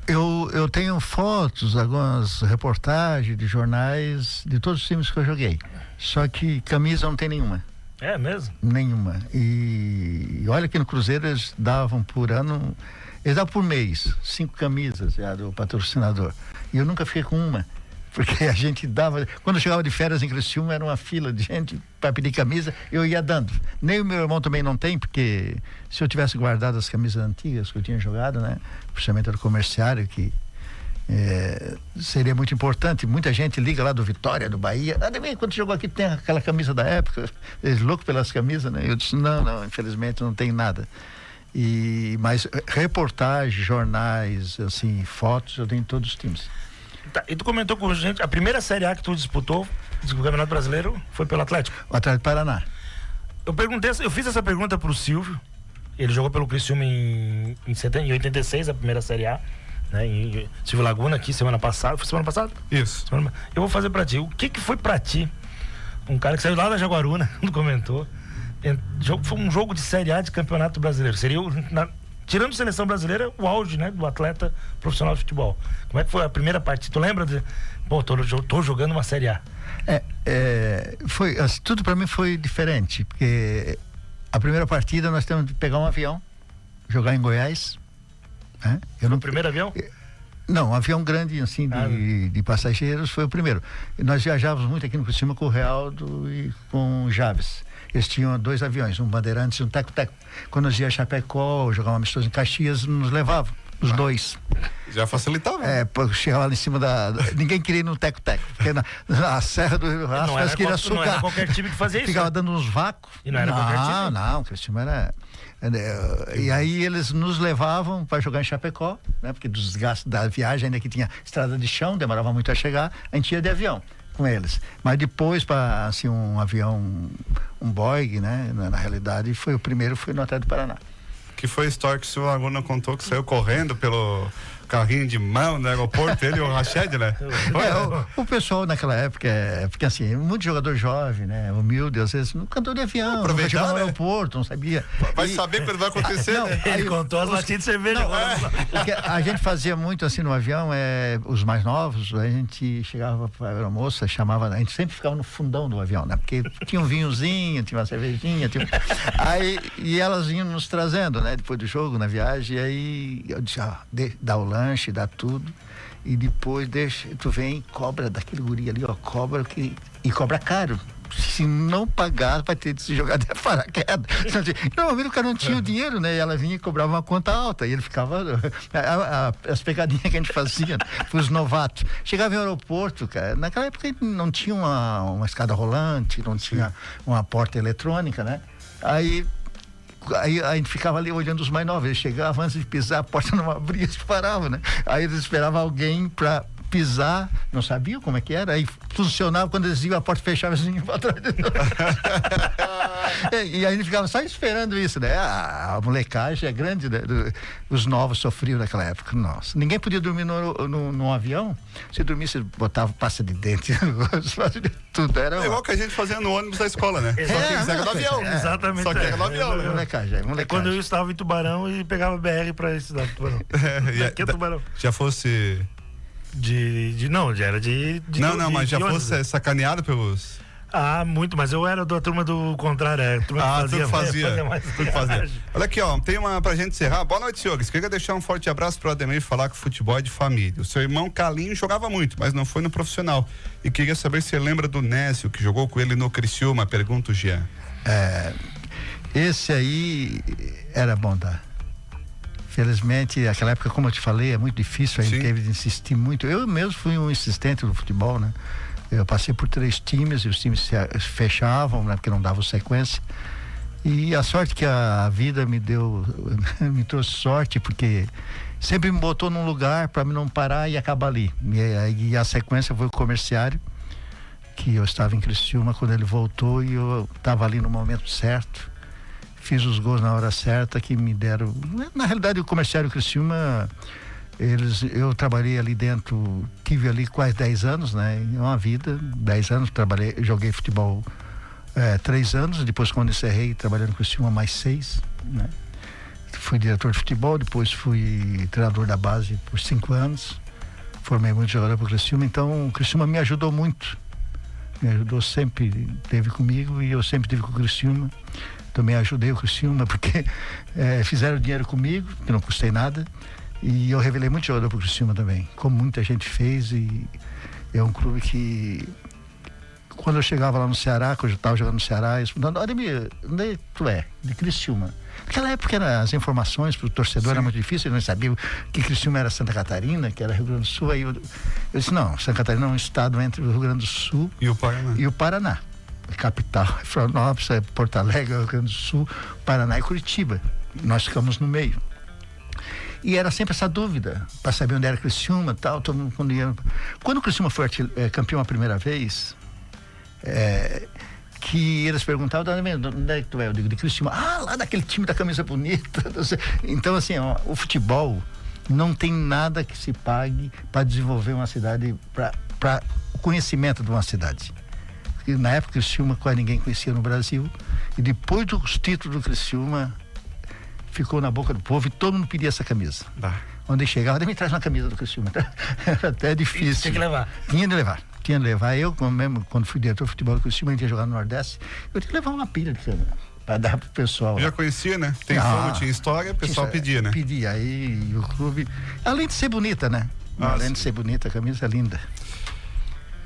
Eu tenho fotos, algumas reportagens de jornais de todos os times que eu joguei. Só que camisa não tem nenhuma. É mesmo? Nenhuma. E olha que no Cruzeiro eles davam por ano... Eles davam por mês 5 camisas do patrocinador. E eu nunca fiquei com uma. Porque a gente dava... Quando eu chegava de férias em Criciúma, era uma fila de gente para pedir camisa, eu ia dando. Nem o meu irmão também não tem, porque se eu tivesse guardado as camisas antigas que eu tinha jogado, né? Principalmente do comerciário, que seria muito importante. Muita gente liga lá do Vitória, do Bahia. Quando chegou aqui tem aquela camisa da época. Eles loucos pelas camisas, né? Eu disse, não, infelizmente não tem nada. Mas reportagens, jornais, assim, fotos, eu tenho em todos os times. Tá, e tu comentou com a gente, a primeira Série A que tu disputou, o Campeonato Brasileiro, foi pelo Atlético? O Atlético Paraná. Eu fiz essa pergunta pro Silvio, ele jogou pelo Criciúma em 86, a primeira Série A, né? Em Silvio Laguna aqui, semana passada. Foi semana passada? Isso. Eu vou fazer pra ti, o que foi pra ti, um cara que saiu lá da Jaguaruna, não comentou, foi um jogo de Série A de Campeonato Brasileiro. Seria, tirando seleção brasileira, o auge, né, do atleta profissional de futebol. Como é que foi a primeira partida? Tu lembra de... Pô, tô jogando uma Série A. Foi, assim, tudo pra mim foi diferente, porque a primeira partida nós temos de pegar um avião, jogar em Goiás. Né? O primeiro avião? Não, um avião grande, assim, de passageiros foi o primeiro. Nós viajávamos muito aqui no Criciúma com o Realdo e com o Javes. Eles tinham 2 aviões, um Bandeirantes e um Teco-Teco. Quando nós íamos a Chapecó, jogar uma amistosa em Caxias, nos levavam. os dois. Já facilitava. Chegava lá em cima ninguém queria ir no teco-teco, porque na Serra do Rio Rastro, mas queria sugar. Não era qualquer time que fazia isso. Ficava dando uns vácuos. E não era qualquer time? Não, o Criciúma era... E aí eles nos levavam para jogar em Chapecó, né? Porque dos desgastes da viagem, ainda que tinha estrada de chão, demorava muito a chegar, a gente ia de avião com eles. Mas depois, para assim, um avião, um Boeing, né? Na realidade, foi no Atlético do Paraná. Que foi a história que o senhor Laguna contou, que saiu correndo pelo carrinho de mão no aeroporto, ele e o Rached, né? O pessoal naquela época, porque assim, muito jogador jovem, né? Humilde, às vezes, não cantou de avião, não chegava no aeroporto, não sabia. Vai saber quando vai acontecer, né? Ele contou as latinhas de cerveja. Porque a gente fazia muito assim no avião, os mais novos, a gente chegava para a aeromoça, chamava, a gente sempre ficava no fundão do avião, né? Porque tinha um vinhozinho, tinha uma cervejinha, e elas iam nos trazendo, né? Depois do jogo, na viagem, e aí eu disse, dá o lanche, dá tudo, e depois tu vem, cobra daquele guri ali, e cobra caro. Se não pagar, vai ter de se jogar de paraquedas. Normalmente o cara não tinha o dinheiro, né? E ela vinha e cobrava uma conta alta. E ele ficava... as pegadinhas que a gente fazia para os novatos. Chegava em aeroporto, cara. Naquela época não tinha uma escada rolante, não tinha uma porta eletrônica, né? Aí a gente ficava ali olhando os mais novos. Eles chegavam, antes de pisar, a porta não abria, eles paravam, né? Aí eles esperavam alguém para pisar, não sabiam como é que era, aí funcionava, quando eles iam, a porta fechava assim para trás. E aí ele ficava só esperando isso, né? A molecagem é grande, né? Os novos sofriam naquela época. Nossa, ninguém podia dormir no avião. Se dormisse, botava pasta de dente, tudo. Era igual que a gente fazia no ônibus da escola, né? Só que eles eram no avião. Exatamente. Só que era no avião. Molecagem. Quando eu estava em Tubarão e pegava BR para estudar Tubarão. Aqui é Tubarão. Já fosse... Não, já era de mas já fosse sacaneado pelos... Muito, mas eu era da turma do contrário, tu fazia. Olha aqui, tem uma pra gente encerrar. Boa noite, senhores. Queria deixar um forte abraço pro Ademir e falar que futebol é de família. O seu irmão Calinho jogava muito, mas não foi no profissional. E queria saber se você lembra do Nécio, que jogou com ele no Criciúma, pergunta o Jean. Esse aí era bom, tá? Felizmente, naquela época, como eu te falei, é muito difícil, a gente teve de insistir muito. Eu mesmo fui um insistente do futebol, né? Eu passei por 3 times e os times se fechavam, né? Porque não davam sequência. E a sorte que a vida me deu, me trouxe sorte, porque sempre me botou num lugar para não parar e acabar ali. E a sequência foi o Comerciário, que eu estava em Criciúma quando ele voltou e eu estava ali no momento certo. Fiz os gols na hora certa que me deram. Na realidade, o Comerciário Criciúma, eu trabalhei ali dentro, tive ali quase 10 anos, né? Uma vida, 10 anos, joguei futebol 3 anos, depois quando encerrei, trabalhando com o Criciúma mais 6, né? Fui diretor de futebol, depois fui treinador da base por 5 anos, formei muito jogador para o Criciúma, então o Criciúma me ajudou muito, sempre, esteve comigo e eu sempre estive com o Criciúma. Também ajudei o Criciúma porque fizeram dinheiro comigo, que não custei nada, e eu revelei muito jogador pro Criciúma também, como muita gente fez, e é um clube que quando eu chegava lá no Ceará, quando eu estava jogando no Ceará, eles perguntavam, Ademir, onde tu é? De Criciúma. Naquela época as informações para o torcedor eram muito difíceis, eles não sabiam que Criciúma era Santa Catarina, que era Rio Grande do Sul, aí eu disse, não, Santa Catarina é um estado entre o Rio Grande do Sul e o Paraná. Capital, Florianópolis, Porto Alegre, Rio Grande do Sul, Paraná e Curitiba. Nós ficamos no meio. E era sempre essa dúvida, para saber onde era Criciúma, tal, todo mundo quando o Criciúma foi campeão a primeira vez, que eles perguntavam, onde é que tu é? Eu digo, de Criciúma. Lá daquele time da camisa bonita. Então, assim, o futebol não tem nada que se pague para desenvolver uma cidade, para o conhecimento de uma cidade. E na época, Criciúma quase ninguém conhecia no Brasil, e depois dos títulos do Criciúma ficou na boca do povo e todo mundo pedia essa camisa. Onde chegava, me traz uma camisa do Criciúma. Era até difícil. Tinha que levar. Tinha de levar. Eu, mesmo, quando fui diretor de futebol do Criciúma, a gente ia jogar no Nordeste, eu tinha que levar uma pilha de câmera para dar pro pessoal. Já conhecia, né? Tem fama, tinha história, o pessoal pedia, né? Pedia, aí o clube, além de ser bonita, né? Além de ser bonita, a camisa é linda.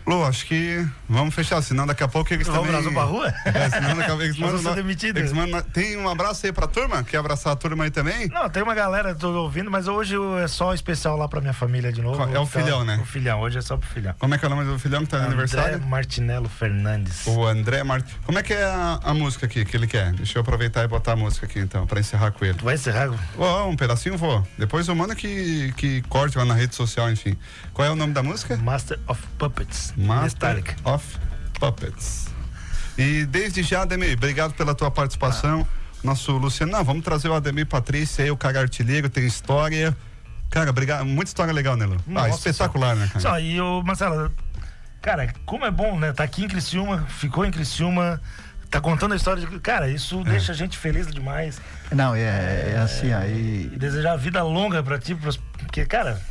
Lu, acho que vamos fechar, senão daqui a pouco eles Vamos também... nós pra rua? Senão daqui a pouco eles Nós vamos mandam... ser demitidos. Tem um abraço aí pra turma? Quer abraçar a turma aí também? Não, tem uma galera, tô ouvindo, mas hoje é só especial lá pra minha família de novo. É o filhão, né? O filhão, hoje é só pro filhão. Como é que é o nome do filhão que tá no aniversário? André Martinello Fernandes. O André Martins. Como é que é a música aqui que ele quer? Deixa eu aproveitar e botar a música aqui então, pra encerrar com ele. Tu vai encerrar? Um pedacinho vou. Depois eu mando que corte lá na rede social, enfim. Qual é o nome da música? Master of Puppets. Master Metallica. of Puppets. E desde já, Ademir, obrigado pela tua participação. Nosso Luciano, não, vamos trazer o Ademir Patrícia aí, o cara artilheiro, tem história. Cara, obrigado, muita história legal, né, Lu? Espetacular, né, cara? Só, e o Marcelo, cara, como é bom, né? Tá aqui em Criciúma, ficou em Criciúma, tá contando a história de... Cara, isso deixa a gente feliz demais. Não, é assim, aí... E desejar vida longa pra ti, porque, cara...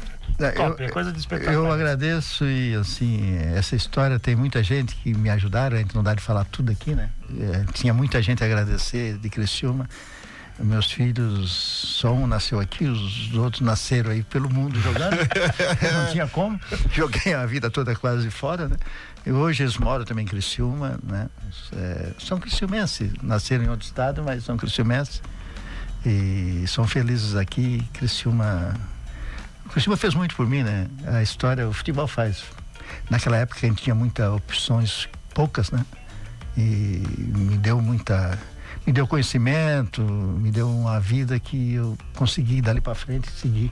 Top, é coisa de espetacular. Eu agradeço e, assim, essa história tem muita gente que me ajudaram, a gente não dá de falar tudo aqui, né? Tinha muita gente a agradecer de Criciúma. Meus filhos, só um nasceu aqui, os outros nasceram aí pelo mundo jogando. Não tinha como. Joguei a vida toda quase fora, né? E hoje eles moram também em Criciúma, né? São criciumenses, nasceram em outro estado, mas são criciumenses. E são felizes aqui. Criciúma fez muito por mim, né? A história, o futebol faz. Naquela época a gente tinha muitas opções, poucas, né? E me deu conhecimento, me deu uma vida que eu consegui dali para frente seguir.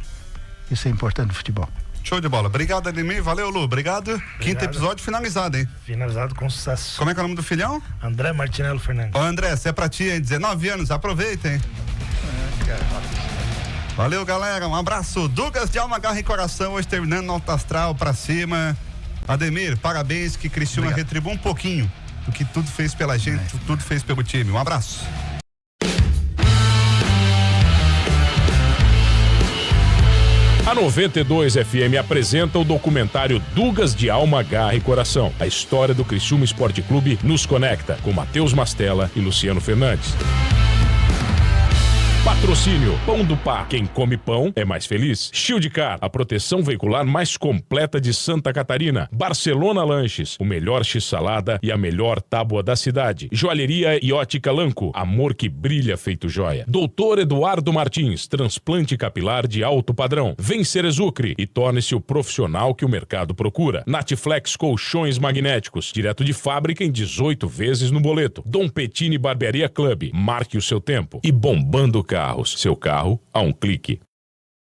Isso é importante no futebol. Show de bola. Obrigado, Ademir. Valeu, Lu. Obrigado. Quinto episódio finalizado, hein? Finalizado com sucesso. Como é que é o nome do filhão? André Martinello Fernandes. Ô, André, se é pra ti, hein? 19 anos, aproveita, hein? Valeu, galera. Um abraço. Dugas de alma, garra e coração. Hoje terminando no alto astral pra cima. Ademir, parabéns. Que Criciúma retribua um pouquinho do que tudo fez pela gente, tudo fez pelo time. Um abraço. A 92 FM apresenta o documentário Dugas de Alma, Garra e Coração. A história do Criciúma Esporte Clube nos conecta, com Matheus Mastella e Luciano Fernandes. Patrocínio Pão do Pá. Quem come pão é mais feliz. Shieldcar, a proteção veicular mais completa de Santa Catarina. Barcelona Lanches, o melhor x-salada e a melhor tábua da cidade. Joalheria e ótica Lanco, amor que brilha feito joia. Doutor Eduardo Martins, transplante capilar de alto padrão. Vencer Exucre e torne-se o profissional que o mercado procura. Natiflex Colchões Magnéticos, direto de fábrica em 18 vezes no boleto. Dom Pettini Barbearia Club, marque o seu tempo. E Bombando Carros, seu carro a um clique.